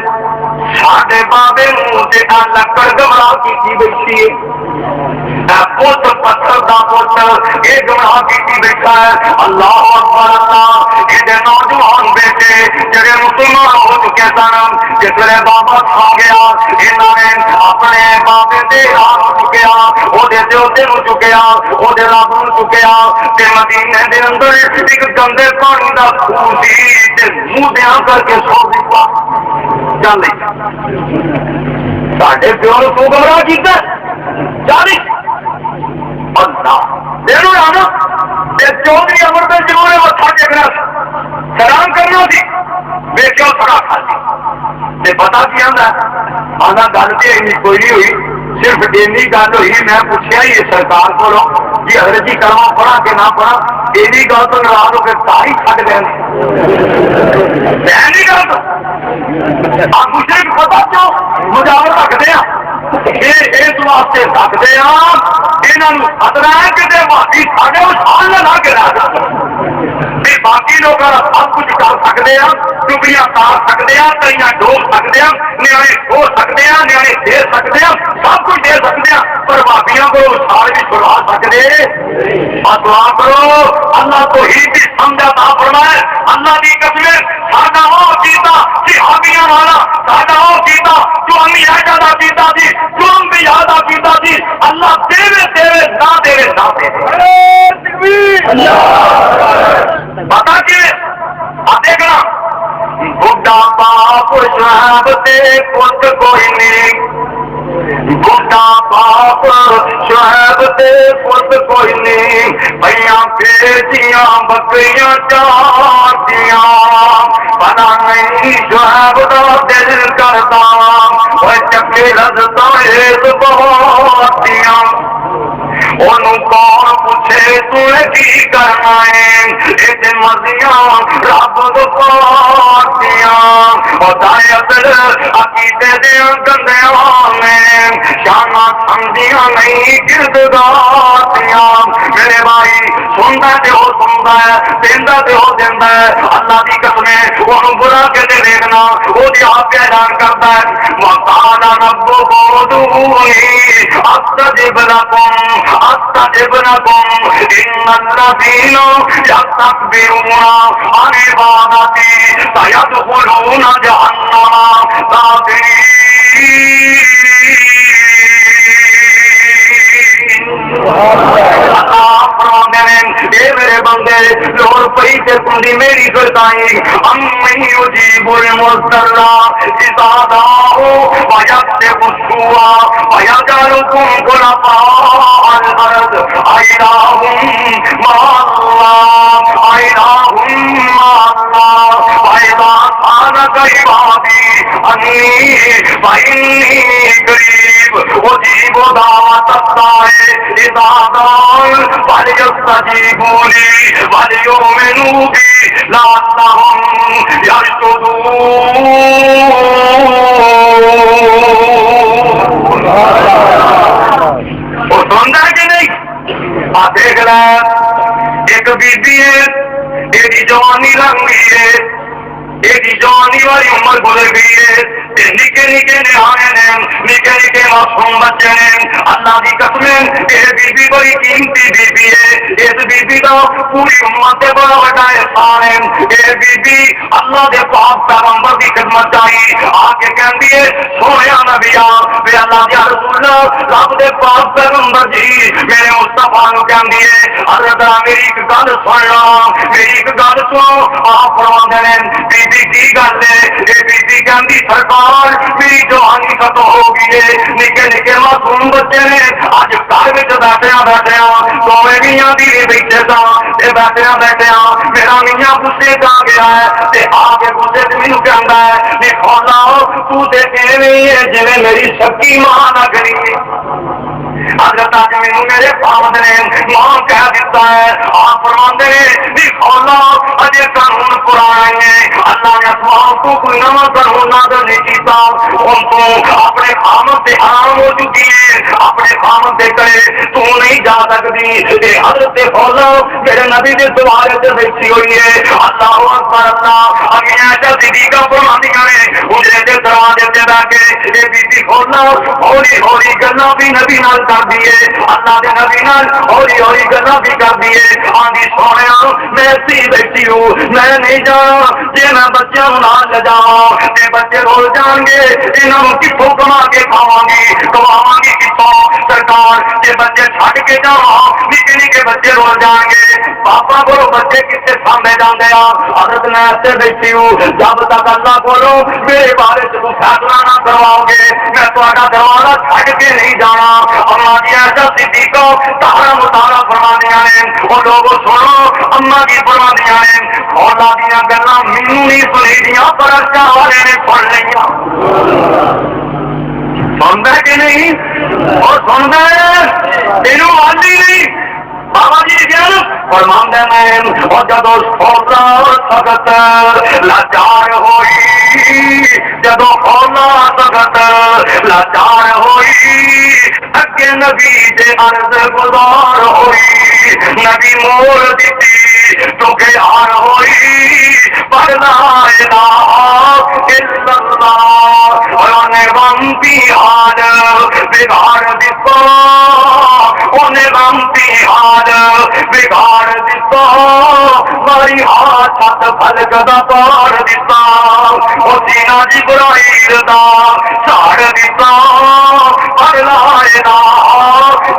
ساڈے بابے لکڑ گمراہ کی بیٹھی ہے پت پتھر کا پتر یہ گمراہ کی بیٹھا ہے. اللہ اکبر اللہ. یہ نوجوان بیٹے جڑے مسلمان ہو چکے سن جس ویلے بابا کھا گیا یہاں نے اپنے بابے کے ہاتھ چکیا وہ چکیا وہ رب نو چکیا مدینے کے اندر ایک گندے پانی کا خون سی منہ دیا کر کے سو دیتا. ساڈے پیو نے تو گمراہ کیا 40 اللہ چودھری امر پہ جنہوں نے متھا ٹیکنا سلام کرنا سی ویکیا تھوڑا کھالی پتا کی آتا آنا گل تو کوئی نہیں ہوئی صرف اینی گل ہوئی میں پوچھا ہی سرکار کو جی حضرت جی کلمہ پڑھا کہ نہ پڑھا اینی گل تو ناراض ہو کے تا ہی چھڈ گئے میں نہیں گل آپ مشرک پتا کیوں مجاور رکھتے ہیں اس واسطے رکھتے ہیں یہاں خطرہ ہے کہ باقی سارے اچھال نہ گرا باقی لوگ سب کچھ کر سکتے ہیں چپڑیاں تار سکتے ہیں کئی ڈوب سکتے ہیں نیانے کھو سکتے ہیں نیانے دے سکتے ہیں سب کچھ دے سکتے ہیں پر باقیوں کو اچھال بھی چھڑا سکتے دعا کرو اللہ تو ہی بھی سمجھا تھا فرمائے اللہ کی قسم ساڈا وہ کیتا صحابیاں والا ساڈا وہ کیتا جو ہم یادہ کیتا تھی جو ہم بھی یادہ کیتا تھی اللہ دے نہ دے پتا کہ دیکھنا بڈا باپ شعیب تے پت کوئی نہیں بڈا باپ شعیب تے پت کوئی نہیں بھیا بیٹیاں بکریاں چارتیاں پتا نہیں شعیب دا دل کرتا وہ چکے لذتا بہتیاں انہوں کون پوچھے تُونے کی کرنا ہے ایک مزیاں رب دپارتیاں بتائے اصل عقیدے دیاں گندیاں میں شانہ سمجھیاں نہیں گردگارتیاں میرے بھائی سنتا تے ہو سنتا ہے دیندہ تے ہو دیندہ ہے اللہ دی قسمیں انہوں برا کہتے دیکھنا وہ دی آپ کے اعلان کرتا ہے وَقَالَ رَبُّكُمُ ادْعُونِي أَسْتَجِبْ لَكُمْ أَسْتَجِبْ لَكُمْ إِنَّ الَّذِينَ يَسْتَكْبِرُونَ عَنْ عِبَادَتِي سَيَدْخُلُونَ جَهَنَّمَ دَاخِرِينَ میرے بندے لوڑ پئی تے کنڈی میری گردائی امی یجیب المضطر اذا دعاہ ویکشف السوء ویجعلکم خلفاء الارض أإله مع الله أإله مع الله وإذا سألك عبادي عني فإني قريب أجيب دعوة الداع إذا دعان فليستجيبوا لي وليؤمنوا بي لعلهم يرشدون وہ سنتا ہے کہ نہیں دیکھ رہا ایک بی بی ہے ایک جوانی لنگ گئی ہے ایک جوانی والی عمر گزر گئی ہے نکے نکے نہانے نے نکے نکے معصوم بچے نے اللہ کی قسم یہ بی بی بڑی قیمتی بی بی ہے اس بی بی کا پوری امت سے بڑا بڑا احسان ہے یہ بی بی اللہ کے پاک پیغمبر کی خدمت چاہیے آ کے کہندی ہے سویا نبیا بے اللہ یا رسول اللہ رب دے پاک پیغمبر جی میرے مصطفیٰ نو کہندی ہے حضرت میری ایک گل سن لو میری ایک گل سنو آپ فرماندے نے بی بی کی گل ہے یہ بی بی کہندی سرکار میری جوانی ختم ہو گئی ہے نکے نکے معصوم بچے نے اج گھر وچ بیٹھیا دوویں میاں بیوی بیٹھے بیٹھیا میرا میاں غصے کا گیا ہے تے آ کے غصے تے مینوں کہندا ہے نی کھولا تو تے ایویں ہے جویں میری سکی ماں نہ کری حضرت آج مینوں میرے پاوند نے ماں کہہ دیتا ہے آپ فرماندے نے نی کھولا اجے قانون پرانے ہیں اللہ نے اسماء کو کوئی نواں قانون نازل نہیں کیتا ان کو اپنے خامد سے حرام ہو چکی ہے اپنے خامد سے کرے تو نہیں جا سکتی اے حضرت کھولا میرے نبی نے دوارے سے بیٹھی ہوئی ہے اللہ اکبر اللہ امی عائشہ صدیقہ فرماندیاں نے اجرے دے دروازے تے بیٹھ کے اے بی بی کھولا ہولی ہولی گلاں بھی نبی نال کر دیے اللہ دے نبی نال ہولی ہولی گلاں بھی کر دیے آندی سونیا میں سی بیٹھی ہوں میں نہیں جانا جے میں بچیاں نال لے جاواں تے بچے رول جان گے انہاں نوں کتھوں کما کے کھاواں گی کماواں گی کتھوں سرکار جے بچے چھڈ کے جاواں نکے نکے بچے رول جان گے پاپا بولو بچے کتنے سامنے جاندے آ حضرت میں ایسے بیٹھی ہوں جب تک اللہ بولو میرے بارے سے فیصلہ نہ کرواؤ گے میں تہاڈا دروازہ چھڈ کے نہیں جانا اما جی وہ لوگ سنو اما کی فرما دیا نے مولا دیا گلا مینو نہیں سنی دیا پر اچھا والے نے سن لیا سنتا کہ نہیں اور سنتا ہے تینوں آتی نہیں بابا جی کیا فرماندے میں اور جدو ہولا سخت لاچار ہوئی جدو ہولا سخت لاچار ہوئی اگے نبی دے عرض گزار ہوئی نبی مور دیتی تو گیار ہوئی پر لا الہ الا اللہ اور نے بنتی حال بگاڑ دیتا انہیں بنتی حال بگاڑ دیتا ماری ہاتھ ہاتھ پلک دا پاڑ دیتا وہ سینہ جبرائیل دا چاڑ دیتا پر لا الہ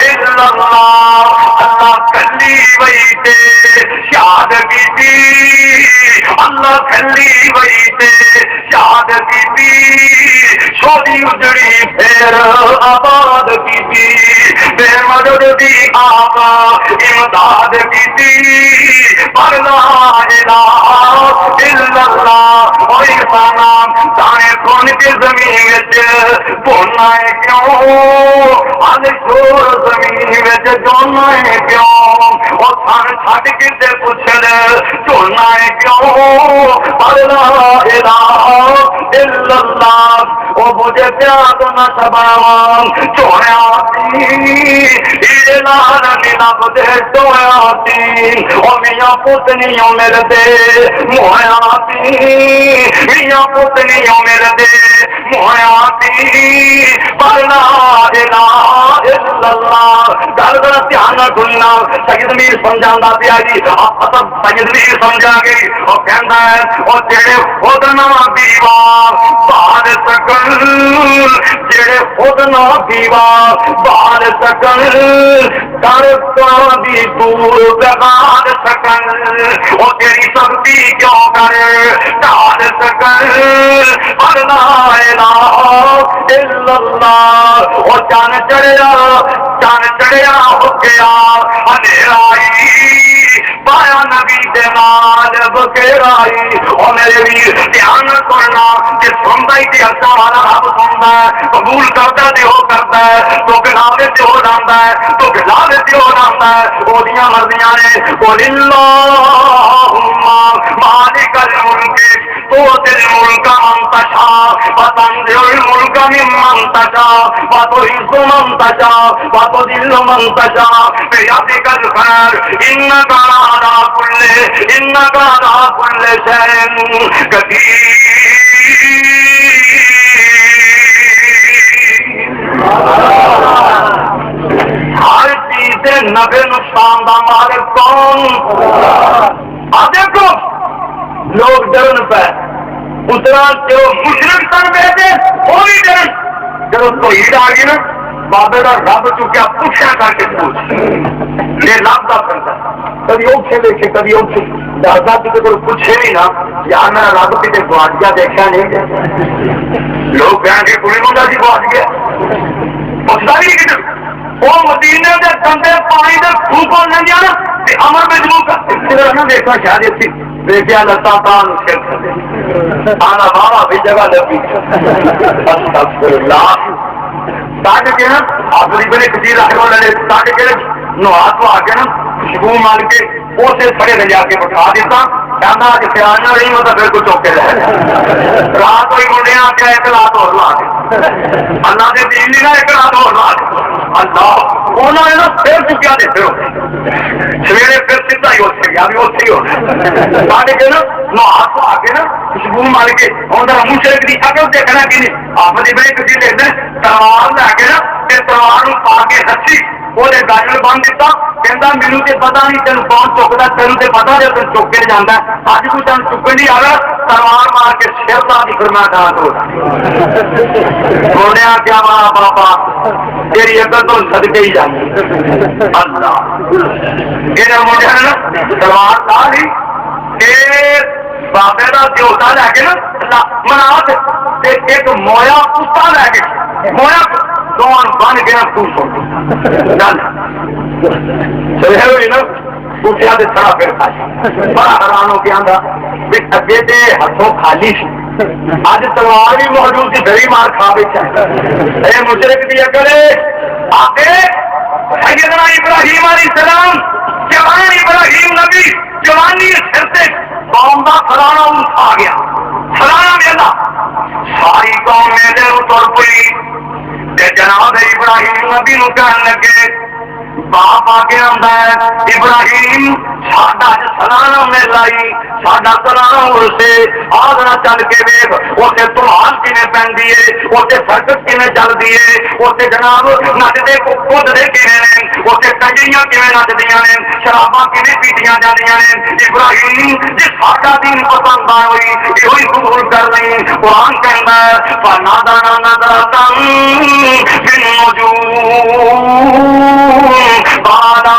الا اللہ اللہ کلی وئی تے شاد کیتی اللہ کلی وئی تے شاد کیتی چھوڑی اجڑی پھر آباد کیتی بے مدد دی آپ امداد کیتی پر لا الہ الا اللہ اور انسان دانے کھون کے زمین وچ بولنا ہے کیوں ہل شور زمین وچ جونا ہے کیوں اور سن چھڈ کے تے پوچھ لے جونا ہے کیوں پر لا الہ الا اللہ وہ مجھے پیاد نہ سباواں چوڑیا لال لب دے ٹویا تی اور میاں پتنیوں ملتے مویا تی میاں پتنیوں ملتے مویا تی پر لا الہ الا اللہ گل ذرا دھیان نہ سننا سید میر سمجھانا پیا جی سید میر سمجھا گئی اور کہندا ہے اور جڑے خود نہ دیوا بال سکن جڑے خود نہ دیوا بال سکن دی دور بغال سکن وہ تیری سختی کیوں کرے ڈال سکن پر لا الہ الا اللہ وہ چان چڑھیا ہو گیا اندھیرائی پایا نبی دے نال بکیرائی اور میرے ویر دھیان کرنا کہ سنتا ہی تے اچھا والا رب سنتا ہے قبول کرتا تے ہو کرتا ہے تو گلاوے تے ہو جاندا ہے تو گلاوے تے ہو جاندا ہے اودیاں مرضیاں نے قل اللہم مالک الملک تؤتی الملک من تشاء وتنزع الملک ممن تشاء وتعز من تشاء وتذل من تشاء بيدك الخير انك على كل شيء قدير ہر چیز کے نفع نقصان کا مالک کون؟ آ دیکھو لوگ ڈرن پہ اتنا جو مشرک سن بیٹھے وہ بھی ڈرن جب توحید آ گئی نا بابے کا رب چکیا پوچھا کر کے پوچھ یہ لب کا کرتا کبھی اوکھے دیکھے کبھی اوکھے دادا کسی کو پوچھے بھی نا یار میرا رب کتنے گواچیا دیکھا نہیں لوگ کہیں گے کوئی منڈا جی گواچ گیا پوچھتا بھی کتنے وہ مدینے کے گندے پانی کے خوہ کو لنگیا نا امر میں جمع دیکھا شاید اتنی دیکھا لتا پان آنا بابا بھی جگہ لگی تاکہ کے نا اپنی بڑے کثیر رکھنے والے تاکہ کے نو ہاتھ آ کے نا خوشبو مار کے اسے کھڑے لے جا کے بٹھا دیتا کہنا کہ سیاح نہیں ہوتا پھر کچھ چوکے رہے رات ہوئی منڈے آ کے ایک رات اور لا دے اللہ کے دین نہیں نا ایک رات اور لا دے اللہ انہوں نے نا پھر چکیا دیتے ہو سویرے پھر سیدھا ہی اٹھ گیا بھی اٹھ ہی ہونا تاکہ کے نا نو ہاتھ آ کے نا خوشبو مار کے ہوں ذرا منہ سے کی اگر دیکھنا کہ نہیں آپ نے بڑے کسی دیکھتے تلوار لے کے نا تلوار پا کے ہچی وہ گاجر بن دیتا کہتا میرے تو پتا نہیں تین کون چکتا تین تو پتا جب تین چک کے جانا اج کوئی تین چکن نہیں آ رہا تلوار مار کے سر لا دی پھر میں کہاں تو سونے کیا ماں بابا تیری اگر تو صدقے ہی جائیں اللہ یہ مجھے نا تلوار لا لی بابے کا دیوتا لے کے نا منا ایک مویا کتا لے کے مویا دون بن گیا خوش ہو چلے ہوئی نا اٹھیا تے تھڑا پھر خالی بڑا حیران ہو کے آندا بھی اگے تے ہاتھوں خالی سی اج تلوار بھی موجود تھی دری مار کھا بیٹھا اے مشرک دی عقل آتے سیدنا ابراہیم علیہ السلام جوان ابراہیم نبی جوانی سر سے قوم کا فلانا اٹھا گیا فلانا میلا ساری قوم میلے تر پئی جناب ابراہیم نبی نو کہن لگے باپ آ کے آتا ہے ابراہیم ساڈا سلانا میلا ہی ساڈا سلانا اسے آدھا چل کے ویگ اسے تمہار کھے پہنتی ہے اسے سرکس کھے چلتی ہے اسے جناب نچتے کودتے کھے اسے کنجریاں کھے نچدیاں نے شراباں کھے پیتیاں جانیاں نے ابراہیم جی ساڈا دین پسند آ ہوئی یہ قبول کر لیں قرآن کہتا ہے فنا دانا نظر بالا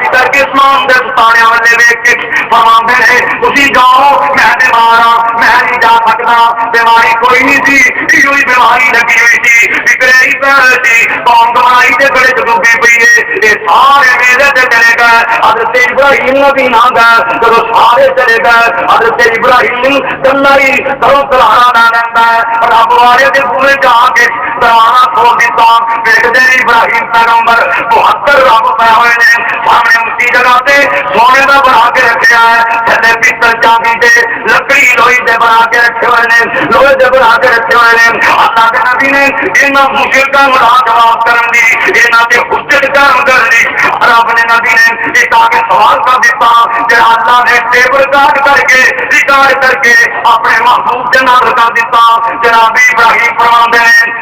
کر کے اسلام دے ستارے والے ویک کے فرماندے نے تسی جاؤ میں بیمار ہاں میں نہیں جا سکتا بیماری کوئی نہیں تھی یہ بیماری لگی ہوئی تھی فکرے ہی پہ تھی قوم گمراہی سے بڑے ڈوبی پئی ہے یہ سارے میرے سے چلے گئے حضرت ابراہیم نبی نہ گئے جب سارے چلے گئے حضرت ابراہیم کلا ہی کرو کلارا نہ رہتا ہے رب والے کے پورے جا کے دروازہ کھول دیتا دیکھتے ابراہیم پیغمبر 72 رب پہ ہوئے نے سامنے اسی جگہ سے سونے کا بنا کے رکھا ہے تھلے پیتل چاندی دے لکڑی لوہی دے بنا کے رکھے ہوئے نے لوہے دے بنا کے رکھے ہوئے نے اللہ کے نبی نے انہاں مشرکاں نوں جواب کرن دی انہاں تے حجت قائم کر دی رب نے نبی نے یہ تاکہ سوال کر دیتا کہ اللہ نے ٹیبل ریکارڈ کر کے اپنے محبوب کے نام کر دیتا جناب ابراہیم فرماندے ہیں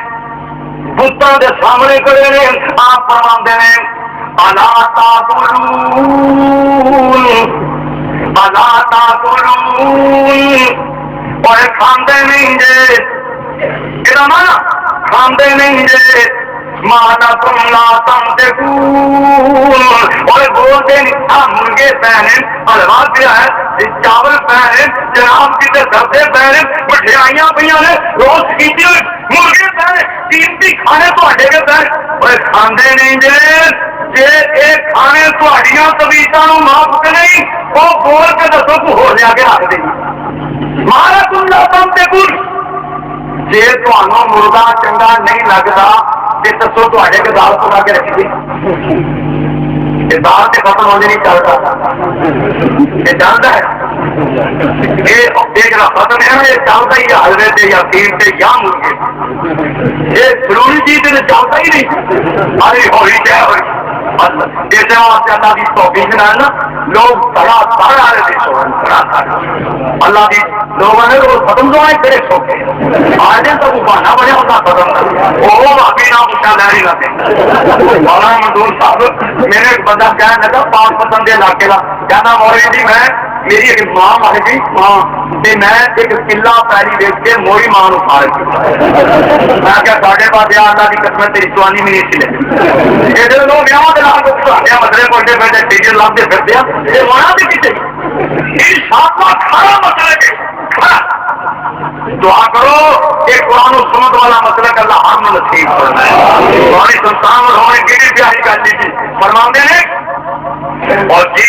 بتاں دے سامنے کھڑے نے آپ فرماندے نے الا تاکلون الا تاکلون اور کھاندے نہیں جے کہنا مانا کھاندے نہیں جے مانا تم لا تنطقون اور بولتے نہیں مرغے پہنے حلوا پیا ہے چاول پہنے جناب کی سبزے پہنے مٹھائیاں پہ روز کی مرغے پہنے قیمتی کھانے تھوڑے کے پہنے اور کھاندے نہیں جے ایک کھانے تھوڑیاں طبیعتاں نوں معاف نہیں وہ بول کے دسو کو ہو جا کے رکھ دیں مانا تم لا تنطقون جی تمہوں مرغا چنگا نہیں لگتا دسو تے دال پکا کے رکھی دال سے ختم ہونے نہیں چلتا یہ چلتا ہے یہ ختم ہے یہ چلتا ہی حلوے سے یا تیل سے یا مرغے یہ ضروری چیز چلتا ہی نہیں ارے ہوئی کیا ہوئی جیسے واسطے اللہ کی توفیق نہ نا لوگ بڑا سارا اللہ کی لوگوں نے وہ ختم تو آئے پھر سوکھے آج تو وہ بہانا بنیا ہوتا ختم کر وہ ابھی نہ پوچھا لے نہیں لگے مولانا منظور صاحب میرے ایک بندہ کہنے لگا پاک پسند علاقے کا کہنا مولوی جی میں میری ایک ماں مر گئی ماں میں ایک قلعہ پیری دیکھ کے موری ماں نو پار میں کیا ساڑھے پاس اللہ کی قسم تیری سوانی میں نہیں چلے یہ لوگ ویاہ کے نام کو مسئلے پڑھتے پڑھتے ڈیجل لاتے پھرتے ہیں یہ ہونا بھی کسی ان شاء کھڑا مسئلے کے کھڑا دعا کرو کہ قرآن و سنت والا مسئلہ کا اللہ ہم نصیب فرمائے تمہاری سنسان اور ہونے کی بھی پیاری کر لیجیے فرماندے ہیں اور جی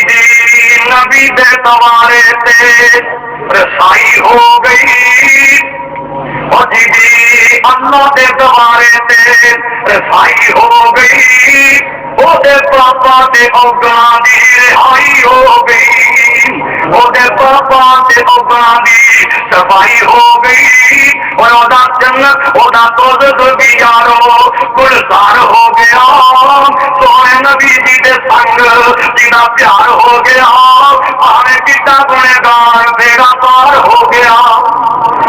نبی دے توارے تے رسائی ہو گئی اور جی اللہ دے توارے تے رسائی ہو گئی وہ دے پاپا دے اوگاں دی رہائی ہو گئی وہ دے پاپا دے اوگاں دی صفائی ہو گئی اور وہ دا جنت وہ دا دوزخ بھی یارو گلزار ہو گیا سونے نبی جی دے سنگ جنا پیار ہو گیا آنے کتا گنہگار بیڑا پار ہو گیا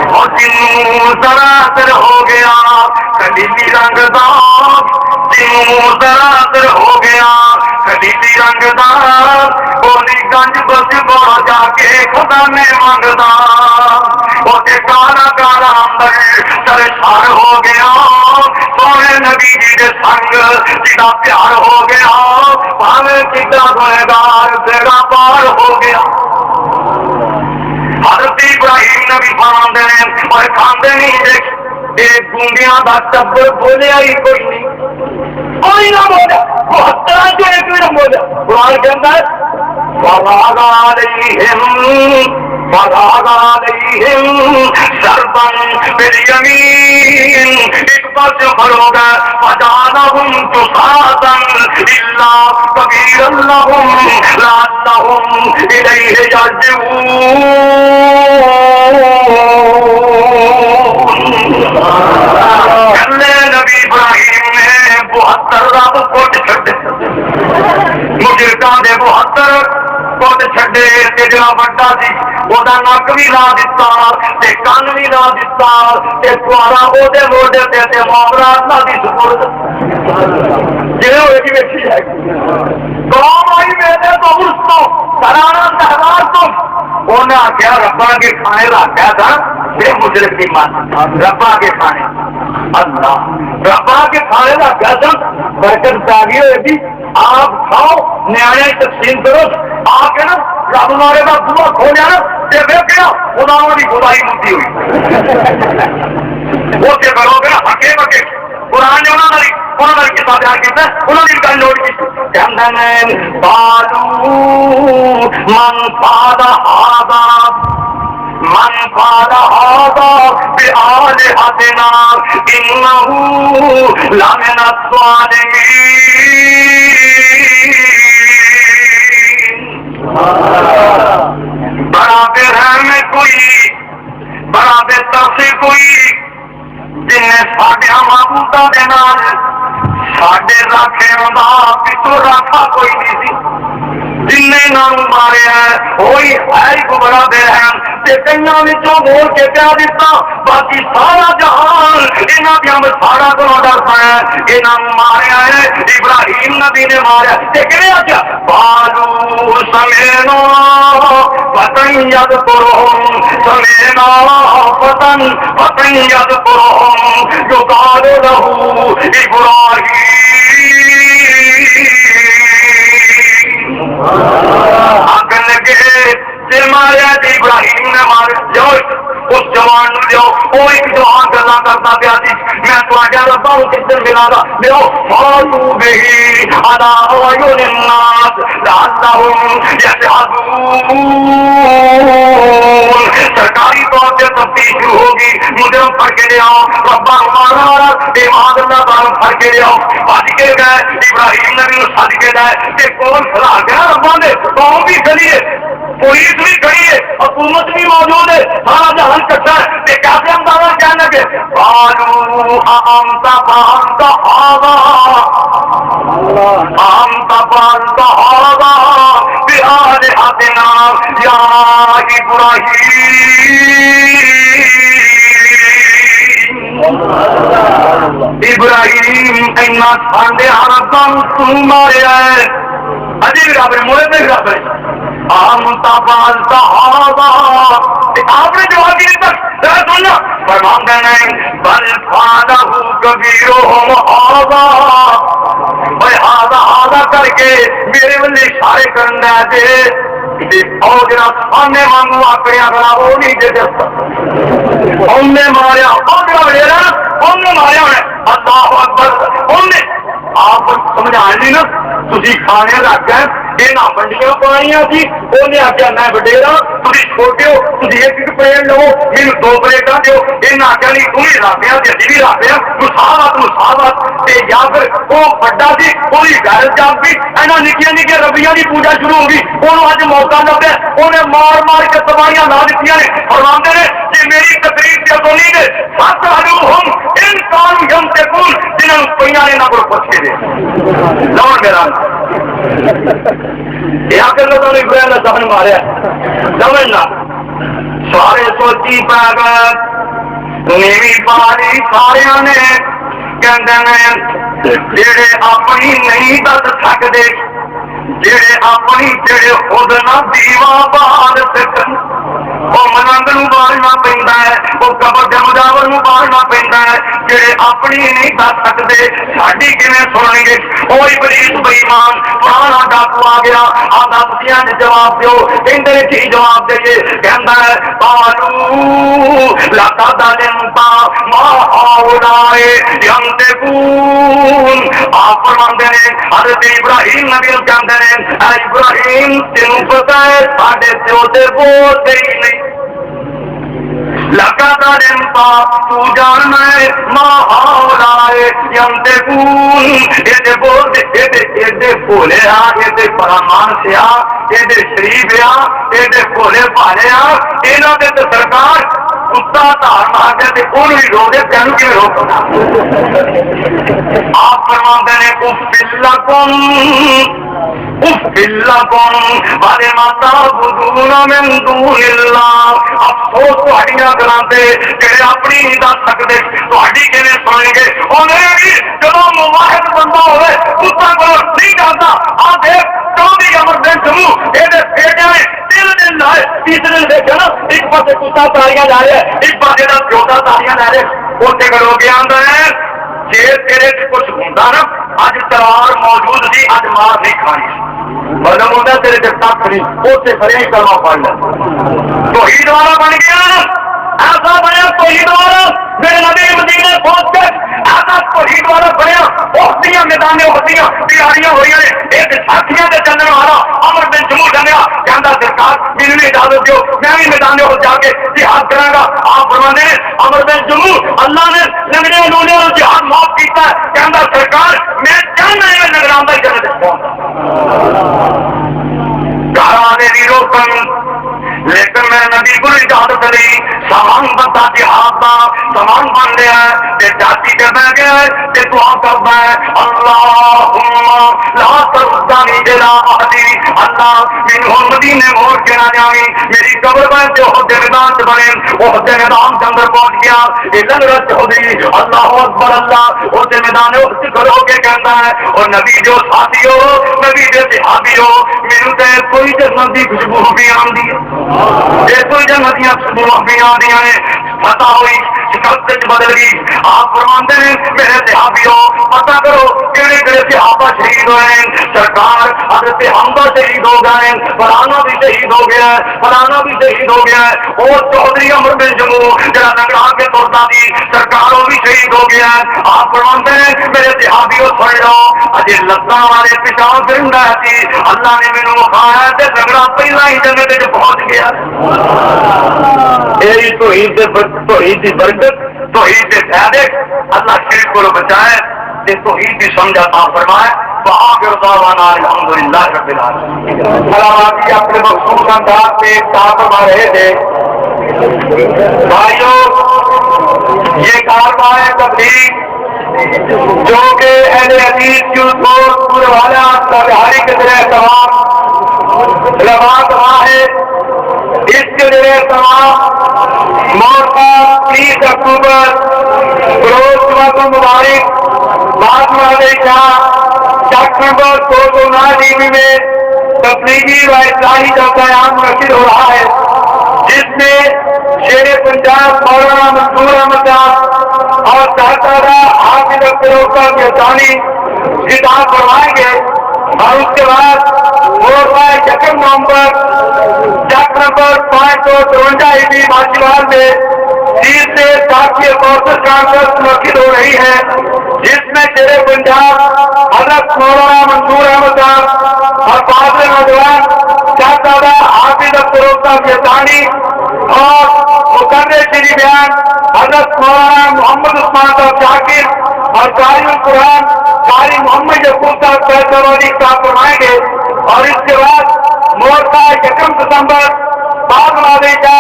اور جنوں ذرا اثر ہو گیا کلیلی رنگ دا جنوں ذرا اثر ہو گیا کلیلی رنگ دا بولی گنج بس بڑھ جا کے خدا نے منگدا وہ کالا کالا اندر سرشار ہو گیا سونے نبی جی دے سنگ جنا پیار ہو گیا پاوے کتا گنہگار بیڑا پار ہو گیا حضرت ابراہیم نبی فرماندے ہیں اور کھاندے نہیں دیکھ ایک گونگیاں کا ٹبر بولیا ہی کوئی نہیں، کوئی نہ بولا، 72 جو ایک بھی نہ بولا۔ قرآن کے اندر فَرَاغَ عَلَيْهِمْ ضَرْبًا بِالْيَمِينِ، ایک بار سے پڑھو گا فَجَعَلَهُمْ جُثَاثًا إِلَّا كَبِيرًا لَهُمْ لَعَلَّهُمْ إِلَيْهِ يَرْجِعُونَ۔ نبی ابراہیم نے 72 رب کٹ چھڈے، مشرکاں دے 72 کٹ چھڈے تے جڑا وڈا سی اودا نک بھی لا دتا تے کان بھی لا دتا تے کوارا اودے موڈے تے معاملہ اللہ دی سپرد جے ہوئے کی ویکھی ہے قوم آئی میرے تو اس تو سرانا تہوار تو انہیں آخیا ربا کے کھانے رکھا تھا بے مشرک کی مان ربا کے کھانے اللہ ربا کے کھانے رکھا تھا برکت پاگی ہوئے گی آپ کھاؤ نیانے تقسیم کرو آ کے نا رب مارے کا بوا کھولیا نا تے ویکھیا انہوں نے خدائی مٹی ہوئی وہ تے کرو گے ہکے بکے قرآن نے انہوں نے کتاب بیان کیتا ہے انہوں نے گل نوٹ کی کہندے نے بالو من فعل هذا من فعل هذا بآلهتنا إنه لمن الظالمين۔ بڑا بے رحم کوئی بڑا بے ترس کوئی جن نے ساڈے معبوداں دے نال ساڈے راکھے دا پچھو راکھا کوئی نہیں سی، جن نے نام ماریا وہی ہے کو بڑا بے رحم تے کئیاں وچوں بول کے کہہ دیتا باقی سارا جہان انہاں دی سارا کو ڈرتا ہے انہاں ماریا ہے ابراہیم نبی نے ماریا تے کہے آکھیا بالو سمینا فتن یذکرہم سمینا فتن یذکرہم یقال لہ ابراہیم۔ آگ لگے دل ماریا ابراہیم نے مار جاؤ اس جوان جاؤ وہ ایک جوان گلا کرتا پیا سی میں تو ربا ہوں کس دن ملا گا میرا فالو بہی ادا عیون الناس لعلہم یشہدون۔ سرکاری طور سے تفتیش شروع ہوگی مجرم پڑھ کے لے آؤ ربا ہمارا ایمان اللہ تعالیٰ پڑھ کے لے آؤ بج کے گئے ابراہیم نبی سج کے گئے کہ کون کھلا گیا ربا نے قوم بھی کھڑی ہے پولیس بھی کھڑی ہے حکومت بھی موجود ہے سارا جہان کٹھا ہے کہ کیسے اندازہ کہنے لگے بالو انت فعلت هذا انت فعلت هذا بآلهتنا یا ابراہیم اینا ساڈے حرکاں تو ماریا ہے اجے بھی رب نے موڑے پہ رب ہے انت فعلت هذا آپ نے جواب دی تک سننا فرماتے ہیں بل فعلہ کبیرہم هذا بھائی ہاضا کر کے میرے والے اشارے کرنا دے اور جنا سامنے مانگو اپنے اگلا وہ نہیں دے دیتا انہیں ماریا اور جنا وڈیرا انہیں ماریا ہے اللہ اکبر انہیں آپ سمجھا نہیں نا تھی کھانے رکھ گئے یہ منڈیاں پائیاں سی انہیں آخیا میں وڈیرا تھی چھوٹے ہو تھی ایک پلیٹ لو میرے 2 پلیٹاں دو یہ آخیا نہیں تم ہی رکھ دیا ابھی بھی رکھ دیا مساوت یا پھر وہ بڑا سی وہی غیرت جاگ بھی اینا نکیاں نکیاں ربیاں کی پوجا شروع ہوگی انہوں اج موقع لگا انہیں مار مار کے تباہیاں لا دیتی نے فرماتے ہیں کہ میری تقریر سے تو نہیں گئے سات ہم ان کام یم تکون جنہوں پہیاں نے نہ کو پچھے دے لوڑ میرا یا کر لوگوں نے ابراہیم نے سامنے ماریا سمجھنا سارے سوچی پا گئے نیوی پاری سارے نے جڑے اپنی نہیں دس سکتے جڑے اپنی جڑے خود نہ دیوا بال سکن وہ ملنگ نو بارنا پہنتا ہے وہ قبر جمداور نو بارنا پہنتا ہے جڑے اپنی نہیں دس سکتے ساڈی کیویں سنن گے وہ ابلیس بے ایمان پرانا ڈاکو آ گیا آدھا پتیاں نے جواب دیو کہندے کی جواب دے کہندا ہے بالو لقد علمت ما ہؤلاء ینطقون. آپ فرماندے نے حضرت ابراہیم نبی نوں کہندے نے اے ابراہیم تینوں پتہ ہے ساڈے پیو تے بولدے ہی نہیں. لقد علمت تو جاننا ہے ما ہؤلاء ینطقون. یہ بولدے یہ بولے آ یہ پرمان سے آ یہ شریف آ یہ بولے پالے آ انہاں دے تے سرکار کتا دھار مار دے وہ بھی رو دے تینوں کی روک. آپ فرماندے نے اف لکم وَلِمَ تَعْبُدُونَ مِن دُونِ اللَّهِ. افسوس تہاڈیاں گلاں تے جڑے اپنی نہیں دس سکدے تہاڈی کیویں سنیں گے. انہیں بھی جدوں موحد بندہ ہوئے کتا کو نہیں جانتا. آ دیکھ چودھری امر بن جموں یہ بیٹے نے 3 دن لائے 30 دن دیکھے نا ایک پاسے کتا تالیاں لا رہا ہے ایک پاسے کا پیوتا تالیاں لا رہے. اتنے کرو گے آدھا ہے جی تیرے کچھ ہوں نا اج تلوار موجود سی اج مار نہیں کھانی مطلب ہوتا تیرے سے تک نہیں اسے فرے کلمہ پڑھ لے. توحید والا بن گیا ایسا بنیا توحید والا میرے نبی مدینے پہنچ کر ایسا توحید والا بنیا. اختیاں میدان اختیاں تیاریاں ہوئی ہیں ایک ساتھیاں کے چلنے والا امر بن جموں جنیا کہتا سرکار میرے بھی اجازت دیو میں بھی میدان احد جا کے جہاد کروں گا. آپ فرماتے ہیں امر بن جموں اللہ نے لنگڑے لونے اور جہاد معاف کیتا ہے. کہتا سرکار میں چاہنا ہے نگران کا جنت پہنچا گھر والے بھی روکن لیکن میں نبی کو اجازت دی. سامان بنتا جہاد کا سامان بن گیا ہے جاتی کے بہ گیا ہے دعا کرتا ہے اللہم لا تردنی الی اہلی. اللہ مینوں مدینے موڑ کے نہ جاویں میری قبر میں جو عہد میدان سے بنے عہد میدان کے اندر پہنچ گیا یہ لنگر چودھری اللہ اکبر اللہ عہد میدان عہد کھلو کے کہتا ہے اور نبی جو ساتھی ہو نبی جو صحابی ہو مینوں تے کوئی جنت دی خوشبو بھی آندی ہے یہ کوئی جنت دی خوشبو بھی آندی ہے. پتہ ہوئی شکست بدل گئی. آپ فرماندے ہیں میرے صحابیوں پتہ کرو کہڑے کہڑے صحابہ شہید ہوئے ہیں. سرکار حضرت حمزہ شہید ہو گئے فلانا بھی شہید ہو گیا ہے فلانا بھی شہید ہو گیا ہے. اور چودھری امر بن جموں جڑا لنگڑا کے توڑتا تھی سرکار وہ بھی شہید ہو گیا ہے. آپ فرماندے ہیں میرے صحابیوں سن لو اجے لتاں والے پیشاب پھردا سی اللہ نے مینوں کھایا تے لنگڑا پہلا ہی جنت وچ پہنچ گیا. یہ توحید دی برکت توحید کے فائدے اللہ شرک کو بچائے تے توحید کی سمجھ عطا فرمائے. وآخر دعوانا الحمدللہ رب العالمین. علاماتی اپنے مخصوص انداز میں کہا فرما رہے تھے بھائیوں یہ کارواں تبلیغ جو کہ اہل حدیث کی اصول والا تابعی کے ذریعے تمام علماء ہے اس کے ذریعے تمام موقع 30 اکتوبر روز جمعہ مبارک بعد والے شاہ نمبر 209 ڈی میں تبلیغی و اصلاحی کا قیام منعقد ہو رہا ہے جس میں شیر پنجاب مولانا منصور احمد صاحب اور صاحبزادہ حافظ اختر کے ثانی خطاب فرمائیں گے اور اس کے بعد مورخہ 1 نومبر چک نمبر 553 عیدی ماشیوال میں 30 سے ساتھی کورسز کانفرنس منعقد ہو رہی ہے جس میں شیر پنجاب حضرت مولانا منصور احمد صاحب اور فاضل نوجوان صاحبزادہ حافظ اختر کے ثانی اور مقرر شری بیان حضرت مولانا محمد عثمان صاحب شاکر اور قاری القرآن قاری محمد یعقوب صاحب فیصلوی صاحب فرمائیں گے. اور اس کے بعد مورخہ 1 دسمبر بعد والے کا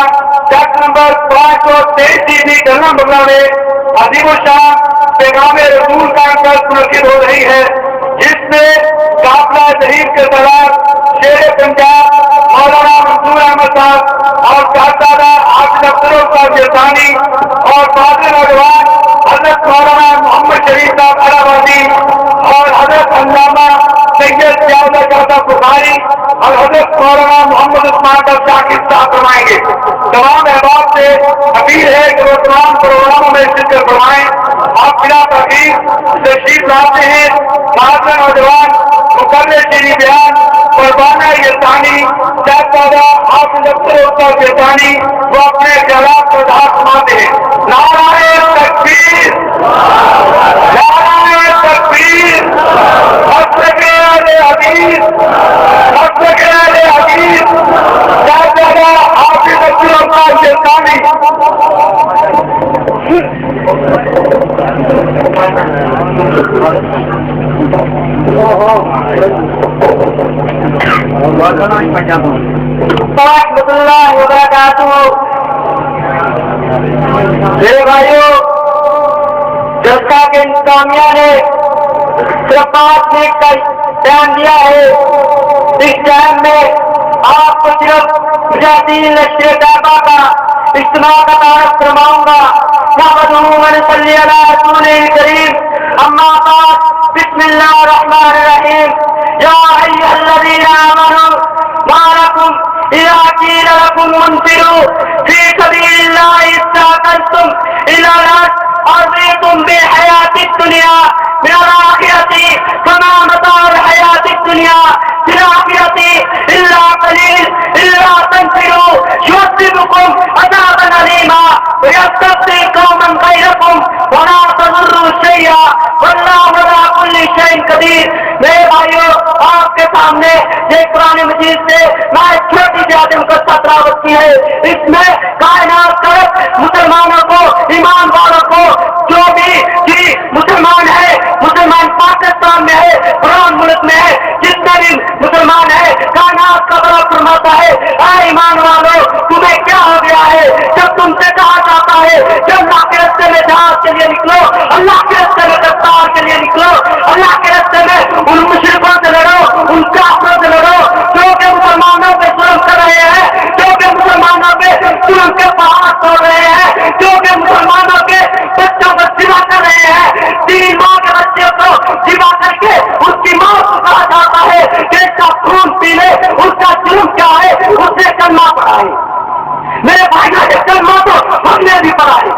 چک نمبر 523 عیدی ڈلنا بگلا میں عظیم الشان پیغام رسول کا منعقد ہو رہی ہے جس میں قافلہ شریف کے سردار شیر پنجاب مولانا منصور احمد صاحب اور صاحبزادہ حافظ اختر صاحب کے ثانی اور فاضل نوجوان حضرت مولانا محمد شریف صاحب الہٰبادی اور حضرت علامہ سید سیاض شاہ بخاری اور حضرت مولانا محمد عثمان صاحب شاکر صاحب فرمائیں گے. تمام احباب سے اپیل ہے کہ وہ تمام پروگراموں میں شرکت فرمائیں. آپ بلا تاخیر تشریف لاتے ہیں. فاضل نوجوان مقرر شری بیان قربانہ یسانی صاحبزادہ حافظ اختر کے ثانی وہ اپنے خیالات کو اظہار فرماتے ہیں. نعرہ تکبیر حق کے اہل حدیث، حق کے اہل حدیث، جگہ حافظ عبد اللہ شیخانی، رحمۃ اللہ وبرکاتہ۔ میرے بھائیوں، جلسہ کے انتظامیہ نے صرف 5 منٹ کا ٹائم دیا ہے۔ اس ٹائم میں آپ کو صرف مجاہدین لشکر طیبہ کا اجتماع کا تعارف کرواؤں گا۔ نحمدہ ونصلی علی رسولہ الکریم، اما بعد، بسم اللہ الرحمن الرحیم۔ یا ایھا الذین آمنوا ما لکم اذا قیل لکم انفروا فی سبیل اللہ اثاقلتم الی الارض ارضیتم بالحیاۃ الدنیا من الآخرۃ فما متاع الحیاۃ الدنیا فی الآخرۃ الا قلیل الا تنفروا یعذبکم عذابا علیما ویستبدل قوما غیرکم ولا تضروا شیئا واللہ علی کل شیء قدیر۔ میرے بھائیوں، آپ کے سامنے یہ قرآن مجید سے میں ایک چھوٹی سی آدم کو تلاوت کی ہے۔ اس میں کائنات کا مسلمانوں کو، ایمان والوں کو، جو بھی مسلمان ہے، مسلمان پاکستان میں ہے، قرآن ملک میں ہے، جتنے بھی مسلمان ہے، کائنات کا بڑا فرماتا ہے، اے ایمان والو تمہیں کیا ہو گیا ہے؟ جب تم سے کہا جاتا ہے کہ اللہ کے راستے میں جہاد کے لیے نکلو، اللہ کے راستے میں گفتار کے لیے نکلو، اللہ کے راستے میں ان مشرکوں سے لڑو، ان کافروں سے لڑو جو کہ مسلمانوں پہ ظلم کر رہے ہیں، جو کہ مسلمانوں پہ ظلم کے پہاڑ توڑ رہے ہیں، جو کہ مسلمانوں کے بچوں کو ذبح کر رہے ہیں، 3 ماہ کے بچے کو ذبح کر کے اس کی موت کو کہا جاتا ہے کہ اس کا خون پی لے، اس کا جرم کیا ہے؟ اس نے کلمہ پڑھا ہے۔ میرے بھائی نے کلمہ تو ہم نے بھی پڑھا ہے۔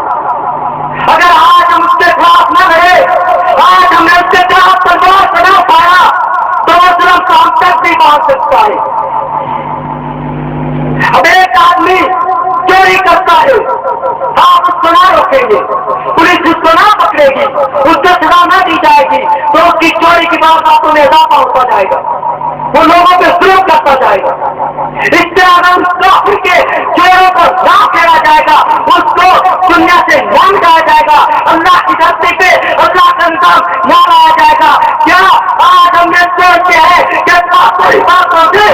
اگر آج ہم اس کے خلاف نہ رہے، آج ہم نے اس کے خلاف تلوار چلا پایا تو وہ ظلم کا ہم تک بھی پہنچ سکتا ہے۔ اب ایک آدمی چوری کرتا ہے، آپ اس کو نہ روکیں گے، پولیس اس کو نہ پکڑے گی، اس کو سزا نہ دی جائے گی تو اس کی چوری کی وارداتوں میں اضافہ ہوتا جائے گا، وہ لوگوں پہ ظلم کرتا جائے گا۔ اس سے اگر اس کافر کے چوروں کو نہ پھیرا جائے گا، اس کو دنیا سے نہ مٹایا جائے گا، اللہ کی دھرتی پہ اللہ کا نظام نہ لایا جائے گا۔ کیا آج ہم یہ سوچتے ہیں کہ کافی باتوں سے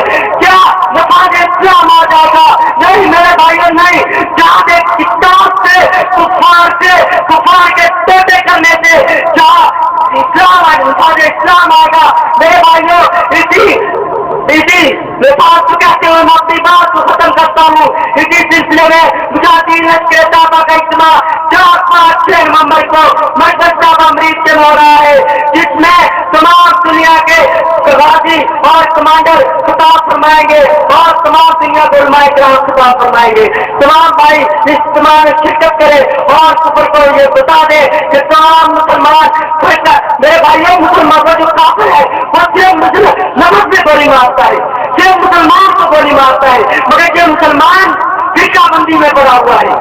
کیا مفاد اسلام آ جائے گا؟ نہیں میرے بھائیوں، نہیں۔ جہاں ایک کتاب سے کفار کے توبے کرنے سے جہاں اسلام آئے، مفاد اسلام آئے گا۔ میرے بھائیوں، اسی بات کو کہتے ہوئے میں اپنی بات کو ختم کرتا ہوں۔ اسی سلسلے میں مجاہدین لشکر طیبہ کا اجتماع 4-5-6 نومبر کو مرکز طیبہ امریت سے ہو رہا ہے، جس میں تمام دنیا کے غازی اور کمانڈر خطاب فرمائیں گے اور تمام دنیا کے علماء کرام خطاب فرمائیں گے۔ تمام بھائی اس اجتماع میں شرکت کرے اور کفر کو یہ بتا دے کہ تمام مسلمان، میرے بھائیوں، مسلمان جو کافر ہے وہ صرف نماز میں گولی مارتا ہے، صرف مسلمان کو گولی مارتا ہے، مگر یہ مسلمان فرقہ بندی میں پڑا ہوا ہے۔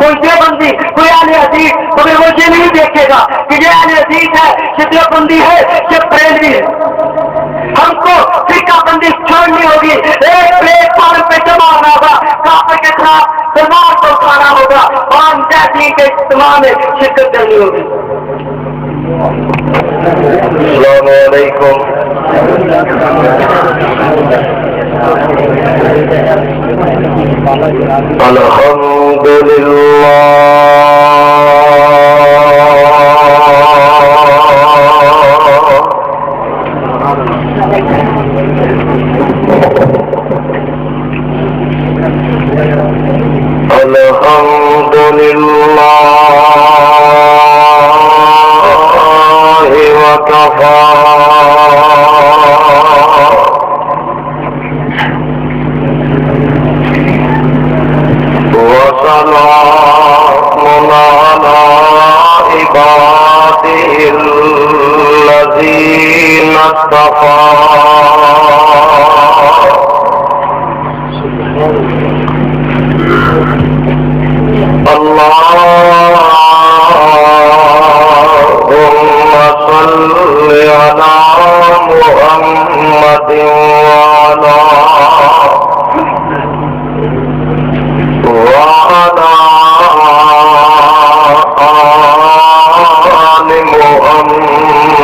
کوئی دیوبندی، کوئی اہل حدیث، مگر وہ یہ نہیں دیکھے گا کہ یہ اہل حدیث ہے، یہ دیوبندی ہے، یہ بریلوی ہے۔ ہم کو فرقہ بندی چھوڑنی ہوگی، ایک پلیٹ فارم پہ جمع ہونا ہوگا، کافر کے خلاف تلوار کو اٹھانا ہوگا اور مجاہدین کے اجتماع میں شرکت کرنی ہوگی۔ السلام علیکم۔ الحمد للہ وکفى وسلام على عباده الذين اصطفى اللهم صل على محمد وعلى آل محمد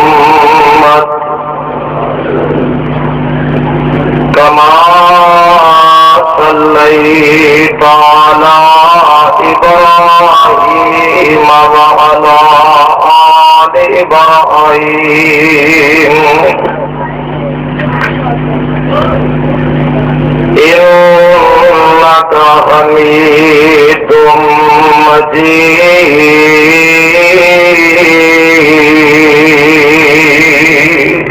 كما صليت على إبراهيم وعلى آل إبراهيم إنك حميد مجيد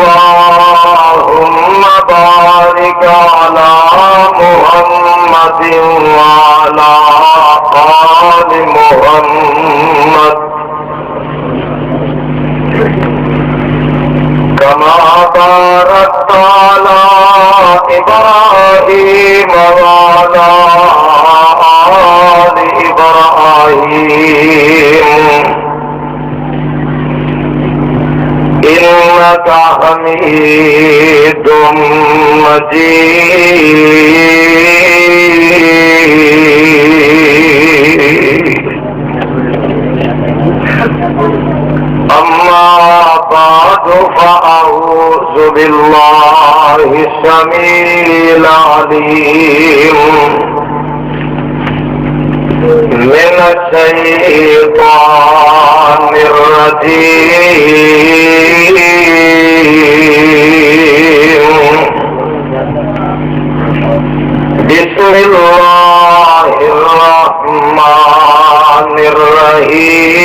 اللهم بارك على محمد وعلى آل محمد كما باركت على إبراهيم وعلى آل إبراهيم إنك حميد مجيد أما بعد فأعوذ بالله السميع العليم من الشيطان الرجيم بسم الله الرحمن الرحيم